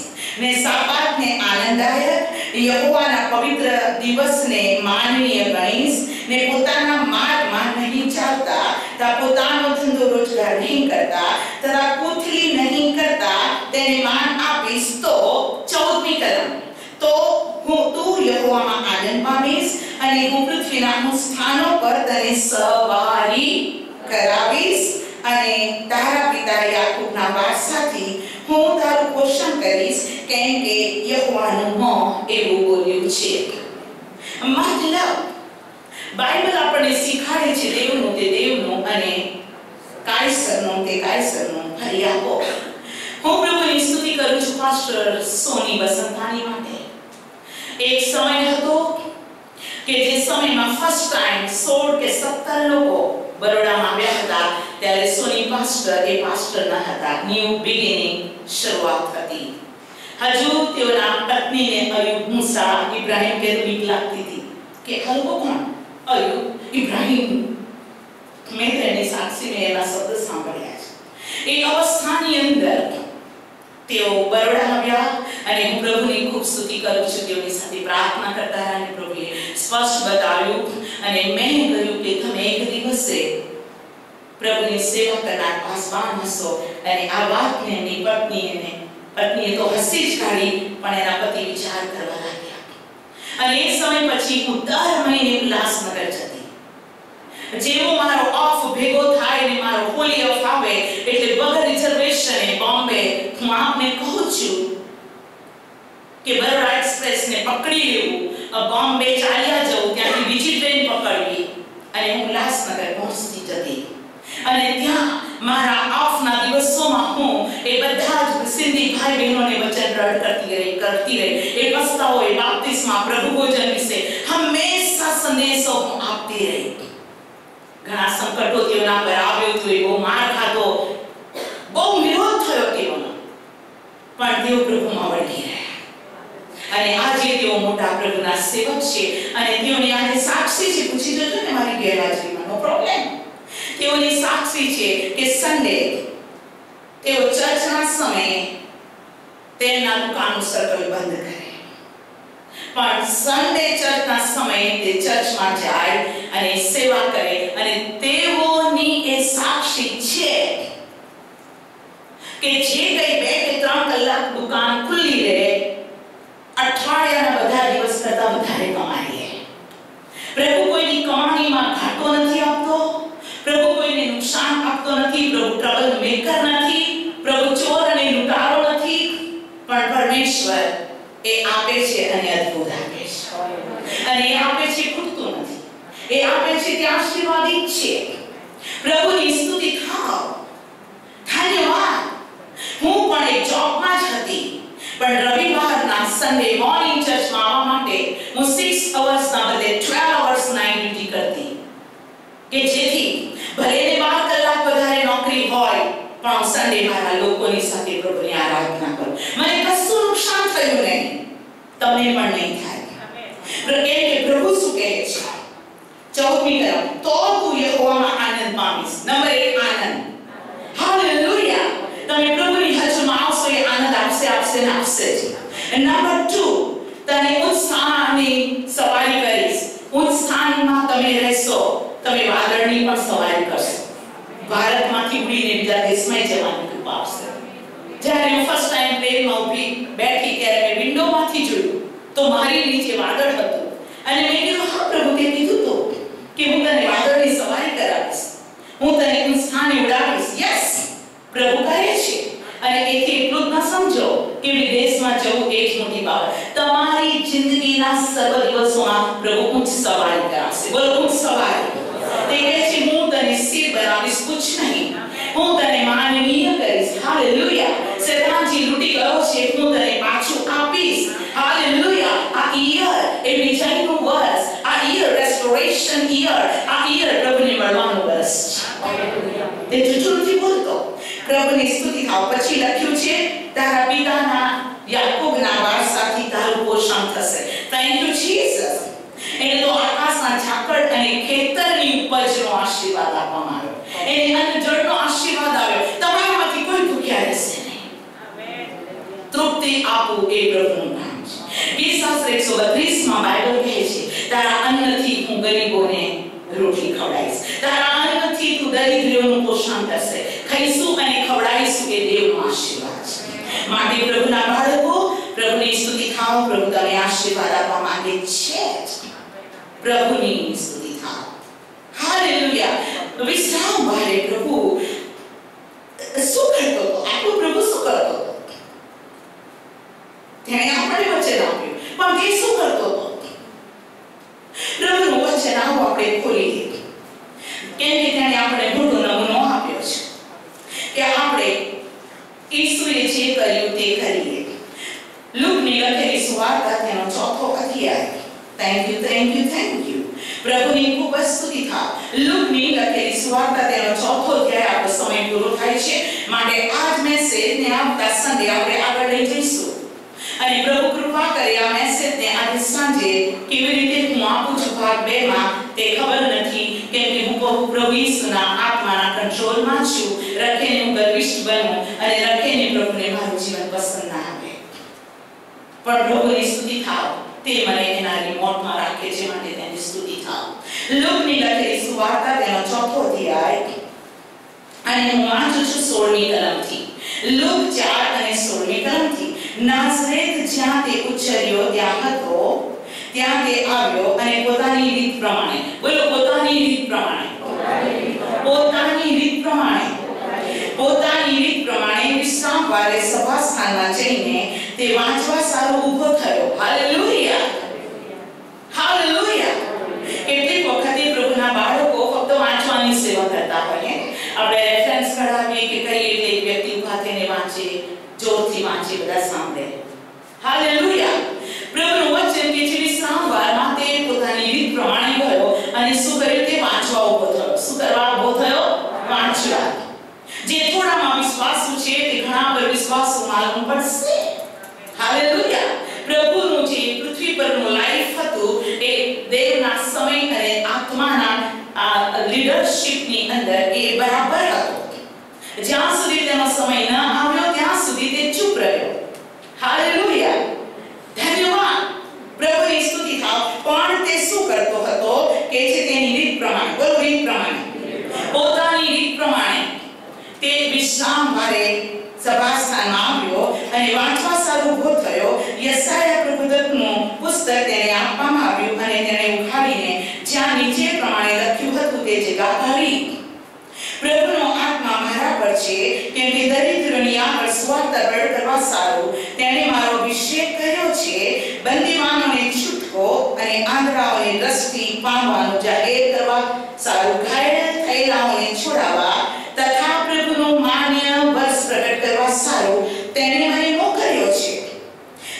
ને સાબાતને આનંદદાયક, યહોવાના પવિત્ર દિવસને માનનીય ગણીશ ને પોતાના માર્ગમાં નહીં ચાલતા, તથા પોતાનો ધંધો રોજગાર નહીં કરતા, તથા કુથલી નહીં કરતા તેને માન આપીશ. તો 14મી કલમ. તો તું યહોવામાં આનંદ પામીશ અને હું પૃથ્વીના સ્થાનો પર તને સવારી કરાવીશ અને તારા પિતા યાકૂબના વારસાથી હું તારું પોષણ કરીશ, કેમ કે યહોવાનું મોં એવું બોલ્યું છે. મતલબ બાઇબલ આપણને શીખવાડે છે દેવનું તે દેવનું અને કાયસરનું તે કાયસરનું. ફરી આપો. હું પ્રભુની સ્તુતિ કરું છું પાસ્ટર સોની બસંતાની માટે. એક સમય હતો કે જે સમયમાં ફર્સ્ટ ટાઈમ 16 કે 17 લોકો બરોડામાં આવ્યા હતા, ત્યારે સોની પાસ્ટર એ પાસ્ટર ન હતા. ન્યૂ બિગિનિંગ શરૂઆત હતી. હજુ તેઓના પત્નીને અયુબ, મૂસા, ઇબ્રાહિમ કે બીક લાગતી હતી કે હલવો કોણ? અયુબ, ઇબ્રાહિમ. મેં તેની સાક્ષી મેં એના શબ્દ સાંભળ્યા છે. એ અવસ્થાની અંદર તેઓ બરોડા આવ્યા અને હું પ્રભુની ખૂબ સ્તુતિ કરું છું. તેઓની સાથે પ્રાર્થના કરતા રહ્યા અને પ્રભુએ સ્પષ્ટ બતાવ્યું અને મેં કહ્યું કે તમે એક દિવસે પ્રભુની સેવા કરનાર પાસવાન હશો. અને આ વાતને એમની પત્નીએ તો હસી જ કાઢી, પણ એના પતિ વિચાર કરવા લાગ્યા. અને એ સમય પછી હું દર મહિને ઉલ્લાસનગર જતી. જેવો મારો ઓફ ભેગો થાય ને મારો હોલી ઓફ આવે એટલે વગર રિઝર્વેશને બોમ્બે હું આપને કહું છું કે બરોડા એક્સપ્રેસને પકડી લેવું, બોમ્બે ચાલ્યા જવું, ત્યાંથી બીજી ટ્રેન પકડવી અને હું ઉલ્લાસનગર પહોંચતી જતી. અને ત્યાં મારા ઓફના દિવસોમાં હું એ બધા જ સિંધી ભાઈ બહેનોને વચન રડ કરતી રહી. એ પસ્તાઓ, એ બાપ્તિસ્મા, પ્રભુ ભોજન વિશે હંમેશા સંદેશો હું આપતી રહી. ઘણા સંકટો તેઓના પર આવ્યો હતો, એવો માર ખાધો, બહુ વિરોધ થયો તેઓનો, પણ તેઓ પ્રભુમાં વળગી રહ્યા. અને આજે તેઓ મોટા પ્રભુના સેવક છે અને તેઓની આજે સાક્ષી છે. પૂછી જોજો ને મારી ગેરહાજરીમાં, નો પ્રોબ્લેમ. તેઓની સાક્ષી છે કે સન્ડે તેઓ ચર્ચના સમયે તેમના દુકાનનું સર્કલ બંધ કરે, પણ સન્ડે ચર્ચના સમયે તે ચર્ચમાં જાય અને સેવા કરે. અને તેઓની એ સાક્ષી છે કે જે કઈ 2 કે 3 કલાક દુકાન ખુલ્લી રહે, અઠવાડિયાના બધા દિવસ કરતા વધારે કમાઈ લે. પ્રભુ કોઈની કમાણીમાં ઘાટો નથી આપતો, પ્રભુ કોઈને નુકસાન આપતો નથી, પ્રભુ ટ્રબલ મેકર નથી, પ્રભુ ચોર અને લૂંટારો નથી, પણ પરમેશ્વર એ આપે છે અને અદ્ભુત આપે છે. અને એ આપે છે ખૂટતું નથી, એ આપે છે તે આશીર્વાદિત છે. પ્રભુની સ્તુતિ થાવ. ધન્યવાદ. હું પણ એક જોબમાં જ હતી, પણ રવિવારના સન્ડે મોર્નિંગ ચર્ચમાં આવવા માટે હું 6 અવર્સના બદલે 12 અવર્સ નાઇટ ડ્યુટી કરતી, કે જેથી ભલે 12 કલાક વધારે નોકરી હોય પણ હું સન્ડે મારા લોકોની સાથે પ્રભુની આરાધના કરું. મને કશું નુકસાન થયું નહીં, તમને પણ નહીં થાય. કેમ કે પ્રભુ શું કહે છે? 14મી કલમ, તો તું યહોવામાં આનંદ પામીશ. નંબર 1 આનંદ. હાલેલુયા. તમે પ્રભુની હજુમાં આવશો, એ આનંદ આપશે ને આપશે જ. નંબર 2, તને ઉત્સાહની સવારી કરીશ. ઉત્સાહમાં તમે રહેશો, તમે વાદળની પણ સવારી કરશો. ભારતમાંથી ઉડીને બીજા દેશમાં જવાની કૃપા આવશે. જ્યારે હું ફર્સ્ટ ટાઈમ પ્લેનમાં ઊભી બેઠી ત્યારે મેં વિન્ડોમાંથી જોયું તો મારી નીચે વાદળ હતું અને મેં કીધું, હા પ્રભુ, તે કીધું તો કે હું તને વાદળની સવારી કરાવીશ, હું તને ઉત્સાહને ઉડાવીશ. યસ, પ્રભુ કહે છે. અને એથી એટલું જ ન સમજો કે વિદેશમાં જવું એ જ મોટી બાબત. તમારી જિંદગીના સર્વ દિવસોમાં પ્રભુ ઉચ્ચ સવારી કરાવશે. બોલો, ઉચ્ચ સવારી. તે કહે છે, હું તને સ્થિર બનાવીશ, કુછ નહીં. હું તને માનનીય કરીશ. હાલેલુયા. શેતાનજી લૂંટી ગયો છે, હું તને પાછું આપીશ. હાલેલુયા. આ ઈયર એ વિજયનું વર્ષ, આ ઈયર રેસ્ટોરેશન ઈયર, આ ઈયર પ્રભુને મળવાનું વર્ષ છે. તે જૂઠું નથી બોલતો. પ્રભુની સ્તુતિ થાવ. પછી લખ્યું છે, તારા પિતાના યાકોબના વારસાથી તારું પોષણ થશે. Thank you Jesus. એને તો આકાશના ઝાકળ અને ખેતરની ઉપજનો આશીર્વાદ આપવામાં આવ્યો. એને અન્નજળનો આશીર્વાદ આવ્યો. તમારામાંથી કોઈ ભૂખ્યા રહેશે નહીં. તૃપ્તિ આપવું એ પ્રભુનું નામ છે. ગીતશાસ્ત્ર 132માં બાઇબલ કહે છે, તારા અન્નથી હું ગરીબોને રોટલી ખવડાવીશ. તારા અન્નથી તું દરિદ્રોનું પોષણ કરશે. ખાઈશું અને ખવડાવીશું એ દેવનો આશીર્વાદ છે. માટે પ્રભુના બાળકો, પ્રભુની સ્તુતિ થાવ. પ્રભુ તમને આશીર્વાદ આપવા માંગે છે. પ્રભુની સ્તુતિ થાવ. હાલેલુયા. વિશ્રામ વાળે પ્રભુ શું કરતો હતો? આપણું પ્રભુ શું કરતો હતો? તેણે આપણે વચન આપ્યું, પણ તે શું કરતો હતો? પ્રભુનું વચન આવું આપણે ખોલી દીધું. કેમ કે તેણે આપણે મોટો નમૂનો આપ્યો છે કે આપણે ઈસુએ જે કર્યું તે કરીએ. લૂકની લખેલી સુવાર્તા તેનો 4થો અધ્યાય. Thank you, thank you, thank you. પ્રભુની ખૂબ સ્તુતિ થાવ. લૂકની લખેલી સુવાર્તા તેનો 4થો અધ્યાય. આપણો સમય પૂરો થાય છે, માટે આજ મેસેજને આવતા સન્ડે આપણે આગળ લઈ જઈશું. અને પ્રભુ કૃપા કરે આ મેસેજને આજે સાંજે કેવી રીતે હું આપું છું ભાગ 2 માં તે ખબર નથી, કેમ કે હું પ્રભુ ઈસુના આત્માના કંટ્રોલમાં છું. રખેને હું ગર્વિષ્ઠ બનું અને રખેને પ્રભુને મારું જીવન પસંદ ના આવે, પણ પ્રભુની સ્તુતિ થાવ. તે મને એના રિમોટમાં રાખે છે, માટે તેની સ્તુતિ થાવ. લૂકની લખેલી સુવાર્તા તેનો 4થો અધ્યાય અને હું વાંચું છું 16મી કલમથી. લૂક 4 અને 16મી કલમથી. નાઝરેત જ્યાં તે ઉછર્યો ત્યાં હતો, ત્યાં તે આવ્યો અને પોતાની રીત પ્રમાણે, બોલો પોતાની રીત પ્રમાણે, પોતાની રીત પ્રમાણે પોતાની રીત પ્રમાણે વિશ્રામવારે સભાસ્થાનમાં જઈને તે વાંચવા સારો ઊભો થયો. Hallelujah, hallelujah. કેટલીક વખતે પ્રભુના બાળકો ફક્ત વાંચવાની સેવા કરતા હોય. આપણે રેફરન્સ કરાવીએ કે કઈ રીતે એક વ્યક્તિ ઊભા થઈને વાંચે, જોરથી વાંચે, બધા સાંભળે. હાલેલુયા. પ્રભુનું વચન કે જે વિશ્રામવારમાં તે પોતાની રીત પ્રમાણે ગયો અને શું કર્યું? તે વાંચવા ઊભો થયો. શું કરવા ઊભો થયો? વાંચવા. જે થોડામાં વિશ્વાસુ છે તે ઘણા પર વિશ્વાસુ માલूम પડશે. હાલેલુયા. પ્રભુનું જે પૃથ્વી પરનું લાઈફ હતું એ દેવના સમય અને આત્માના લીડરશિપની અંદર એ બરાબર હતો. જ્યાં સુધી તેનો સમય ન આવ્યો ત્યાં સુધી તે ચૂપ રહ્યો. હાલેલુયા. ધન્યવાદ. પ્રભુની સ્તુતિ થાવ. પણ તે શું કરતો હતો કે છે તેની રીત પ્રમાણે, બોલો રીત પ્રમાણે, પોતાની રીત પ્રમાણે તે વિશ્રામવારે સભાસ્થાનમાં આવ્યો અને વાંચવા સારું ઊભો થયો. યશાયા પ્રભુદત્તનું પુસ્તક તેને આપવામાં આવ્યું અને તેણે ઉખાડીને જ્યાં નીચે પ્રમાણે લખ્યું હતું તે જગ્યા કરી. પ્રભુનો આત્મા મારા પર છે કેમ કે દરિદ્રોની આગળ સુવાર્તા પ્રગટ કરવા સારું તેણે મારો અભિષેક કર્યો છે. બંદીવાનોને છૂટકો અને આંધળાઓને દ્રષ્ટિ પામવાનું જાહેર કરવા સારું, ઘાયલ થયેલાઓને છોડાવવા તથા પ્રભુનું માન્ય વર્ષ પ્રગટ કરવા સારું તેણે મને મોકલ્યો છે.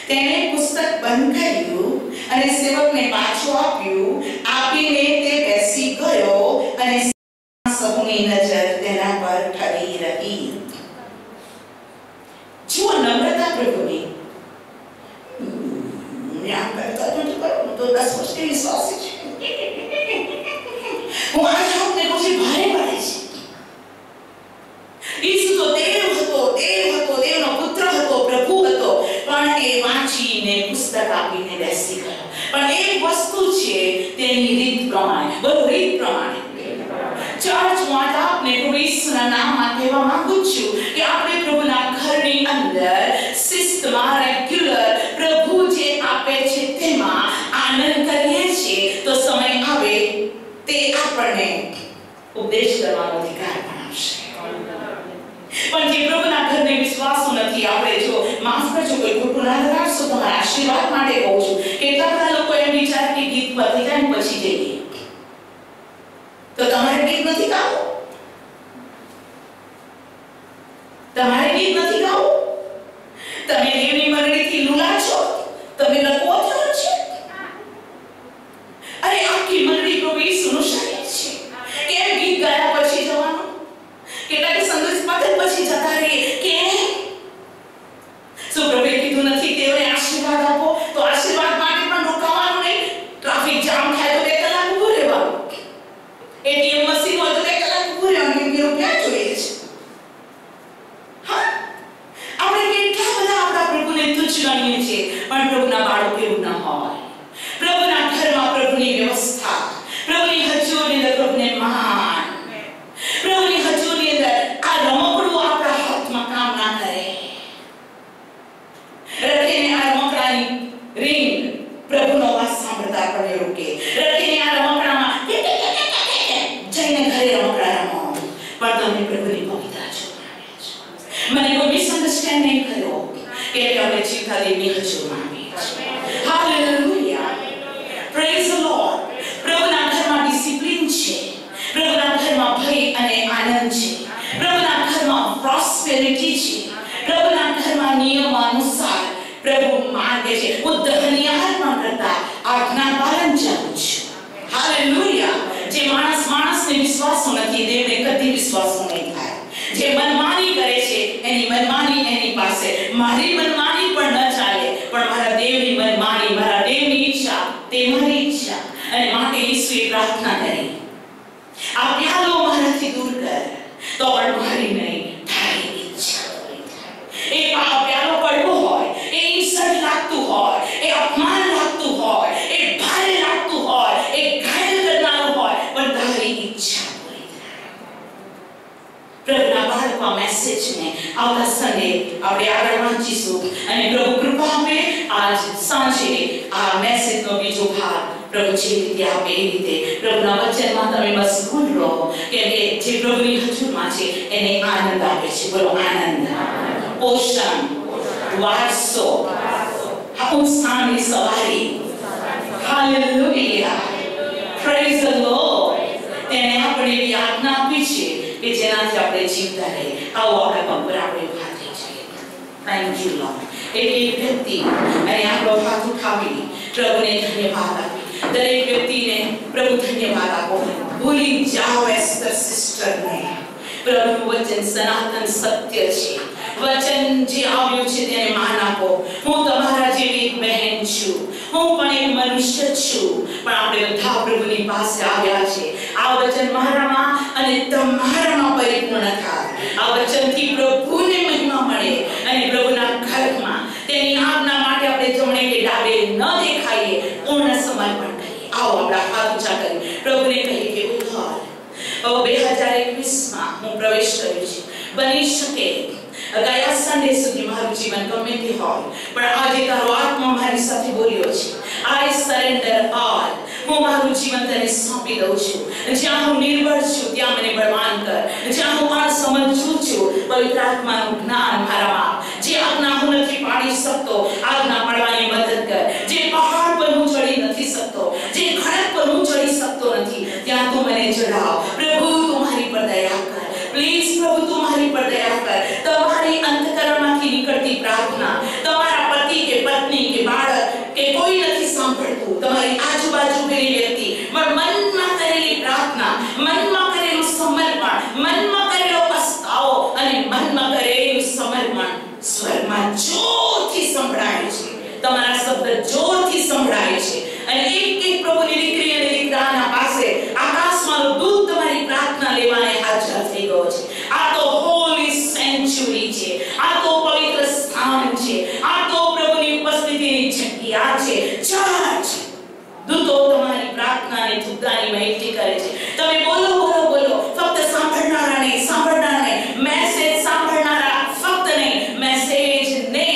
તેણે પુસ્તક બંધ કર્યું અને સેવકને પાછું આપ્યું. આપીને તે બેસી ગયો અને સૌની નજર તેના પર ઠરી રહી. જુઓ નમ્રતા પ્રભુની. આમ કરતા નથી કરું તો 10 વર્ષથી વિશ્વાસી છે. હું આ શબ્દને પછી ભારે પડે છે. ઈસુ તો દેવ હતો, દેવનો પુત્ર હતો, પ્રભુ હતો, પણ એ વાંચીને પુસ્તક આપીને બેસી ગયો. પણ એક વસ્તુ છે તેની રીત પ્રમાણે, બોલો રીત પ્રમાણે. ચર્ચ માં આપને પ્રભુ ઈસુના નામમાં કહેવા માંગુ છું કે આપણે પ્રભુના ઘરની અંદર શિસ્તમાં રેગ્યુલર પ્રભુ જે આપે છે તેમાં આનંદ કરીએ છીએ તો સમય આવે તે આપણને ઉપદેશ કરવાનો અધિકાર પણ આપશે. પણ જે પ્રભુના ઘરને વિશ્વાસ નથી, આપણે જો માફ કરજો કોઈ ખોટું ના લગાડશો, તમારા આશીર્વાદ માટે કહું છું. કેટલા બધા લોકો એમ વિચાર કે ગીત પતી જાય પછી જઈએ તો તમારે ગીત નથી ગાવું, તમારે ગીત નથી ગાવું. તમે દેવની મંડળીથી લુલા છો, તમે લકવો થયો છે. અરે આખી મંડળી પ્રભુ ઈસુનું શરીર છે. કેમ ગીત ગાયા પછી જવાનું? કેટલાક સંદેશ પાછળ પછી જતા રહીએ. કેમ? શું પ્રભુએ કીધું નથી તેઓને આશીર્વાદ આપો? તો આશીર્વાદ માટે પણ રોકાવાનું નહીં. ટ્રાફિક જામ થાય તો 2 કલાક ઊભું રહેવાનું. એટીએમ મશીન હોય તો 2 કલાક ઊભું રહેવાનું. રૂપિયા ક્યાં જોઈએ છે? હા, આપણે કેટલા બધા આપણા પ્રભુને તુચ્છ ગણીએ છીએ, પણ પ્રભુના બાળકો એવું ન હોય. પ્રભુના ઘરમાં પ્રભુની વ્યવસ્થા, પ્રભુની હજુરની અંદર પ્રભુને માન, પ્રભુની હજુરની અંદર આ રમકડું આપણા હાથમાં કામ ના કરે. રખીને આ રમકડાની રીંગ પ્રભુનો અવાજ સાંભળતા આપણને રોકે. રખીને આ રમકડામાં જઈને ઘરે રમકડા રમો, પણ તમે પ્રભુની પવિત્રતા છો. મને કોઈ મિસઅન્ડરસ્ટેન્ડ નહીં કર્યો કે આપણે ચિંતાદેવની હજુરમાં આવીએ છીએ. Hallelujah, praise the lord. પ્રભુના ઘરમાં ડિસિપ્લિન છે, પ્રભુના ઘરમાં ભય અને આનંદ છે, પ્રભુના ઘરમાં પ્રોસ્પેરિટી છે, પ્રભુના ઘરમાં નિયમ અનુસાર પ્રભુ માર્ગે છે. હું દહનની આરાધના કરતા આજ્ઞા પાલન ચાલું છું. હાલેલુયા. જે માણસને વિશ્વાસ નથી, દેવને કદી વિશ્વાસ નહીં થાય. જે મનમાની કરે છે એની મનમાની એની પાસે. મારી મનમાની પણ ન ચાલે, પણ મારા દેવની મનમાની, મારા દેવની ઈચ્છા તે મારી ઈચ્છા. અને માટે ઈશ્વરે પ્રાર્થના કરી, આ પ્યાલો મારાથી દૂર કર, તો પણ મારી નહીં તારી ઈચ્છા પૂરી થાય. એ પ્યાલો કડવો હોય, એ ઇન્સલ્ટ લાગતું હોય, એ અપમાન લાગતું હોય, એ ભારે લાગતું હોય, એ ઘાયલ કરનારું હોય, પણ તારી ઈચ્છા પૂરી થાય. પ્રભુના બાળકો મેસેજને આવતા સંડે આપણે આગળ વાંચીશું અને પ્રભુ કૃપા આપે આજ સાંજે આ મેસેજનો બીજો ભાગ પ્રભુ જે રીતે આપે એ રીતે પ્રભુના વચનમાં તમે મશગુલ રહો, કેમ કે જે પ્રભુની હજુરમાં છે એને આનંદ આપે છે. બોલો આનંદ, પોષણ, વારસો, ઉત્સાહની સવારી. Hallelujah, praise the lord. તેને આપણે એવી આજ્ઞા આપી છે કે જેનાથી આપણે જીવતા રહીએ. આવો આપણે પગ પર આપણે ઉભા થઈ જઈએ. Thank you lord. એક વ્યક્તિ અને આપણો હાથ ઉઠાવી પ્રભુને ધન્યવાદ આપી. દરેક વ્યક્તિને પ્રભુ ધન્યવાદ આપો. ભૂલી જાઓ એસ્ટર સિસ્ટરને. પ્રભુનું વચન સનાતન સત્ય છે. વચન જે આવ્યું છે તેને માન આપો. હું તમારા જેવી એક બહેન છું, હું પણ એક મનુષ્ય છું, પણ આપણે બધા પ્રભુની પાસે આવ્યા છે. આ વચન મારામાં અને તમારામાં પરિપૂર્ણ થાય. આ વચનથી પ્રભુને મહિમા મળે અને પ્રભુના ઘરમાં તેની આજ્ઞા માટે આપણે જમણે કે ડાબે ન દેખાઈએ, પૂર્ણ સમર્પણ કરીએ. આવો આપણા હાથ ઊંચા કરી પ્રભુને કહીએ કે ઉદ્ધાર 2021માં હું પ્રવેશ કર્યો છું. બની શકે ગયા સન્ડે સુધી મારું જીવન ગમે તે હોય, પણ આજે તારો આત્મા મારી સાથે બોલ્યો છે. આઈ સરેન્ડર ઓલ. હું મારું જીવન તને સોંપી દઉં છું. જ્યાં હું નિર્બળ છું ત્યાં મને બળવાન કર. જ્યાં હું અસમજુ છું, પવિત્ર આત્માનું જ્ઞાન મારામાં આપ. જે આજ્ઞા હું નથી પાડી શકતો, આજ્ઞા પાડવાની મદદ કર. જે પહાડ પર હું ચડી નથી શકતો, જે ખડક પર હું ચડી શકતો નથી, ત્યાં તું મને ચડાવ. પ્રભુ તું મારી પર દયા કર. પ્લીઝ પ્રભુ તું મારી પર દયા કર. તમારી અંતકરણમાંથી નીકળતી પ્રાર્થના તમારા પતિ કે પત્ની કે બાળક કે કોઈ નથી સાંભળતું. તમારી આજુબાજુ પેલી વ્યક્તિ મનમાં કરેલી પ્રાર્થના, મનમાં કરેલું સમર્પણ, મનમાં કરેલો પસ્તાવો અને મનમાં કરેલું સમર્પણ સ્વરમાં જોરથી સંભળાય છે. તમારા શબ્દ જોરથી સંભળાય છે અને એક પ્રભુની દીકરી અને દીકરાના પાસે આકાશમાંનો દૂત તમારી પ્રાર્થના લેવાને હાજર થઈ ગયો છે. આ તો હોલી સેન્ચ્યુરી છે. આ તો પવિત્ર સ્થાન છે. આ તો પ્રભુની ઉપસ્થિતિની જગ્યા છે. ચર્ચ દૂતો તમારી પ્રાર્થનાને ધુદ્દાની એકઠી કરે છે. તમે બોલો બોલો બોલો. ફક્ત સાંભળનારા નહીં, સાંભળનારા નહીં, મેસેજ સાંભળનારા ફક્ત નહીં, મેસેજને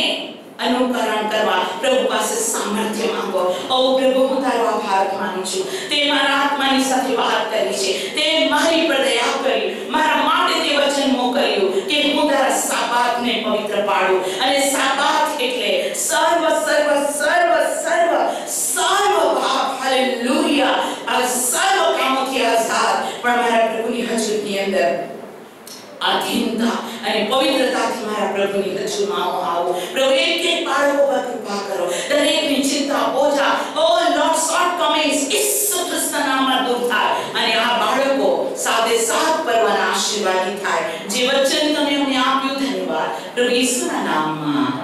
અનુકરણ કરવા પ્રભુ પાસે સામર્થ્ય માંગો. ઓ પ્રભુ, હું તારો આભાર માનું છું. તે મારા આત્માની સાથે વાત કરી છે. તે મારી પર દયા કરી, મારા માટે તે વચન મોકલ્યું કે હું તારા સાબાતને પવિત્ર પાડું. અને સાબાત એટલે સર્વ સર્વ સર્વ સર્વ સર્વ ભાગ. હાલેલુયા. આ સર્વ કામોથી આઝાદ, પણ મારા પ્રભુની હજુરની અંદર આધીનતા અને પવિત્રતાથી મારા પ્રભુની હજુરમાં હું આવું. પ્રભુ એક બાળકો પર કૃપા કરો. દરેકની ચિંતા, બોજા, ઓ લોર્ડ, શોર્ટકમિંગ્સ ઈસુ ખ્રિસ્તના નામમાં દૂર થાય અને આ બાળકો સાથે સાત પરવાના આશીર્વાદી થાય. જે વચન તમે અમને આપ્યું, ધન્યવાદ પ્રભુ ઈસુના નામમાં.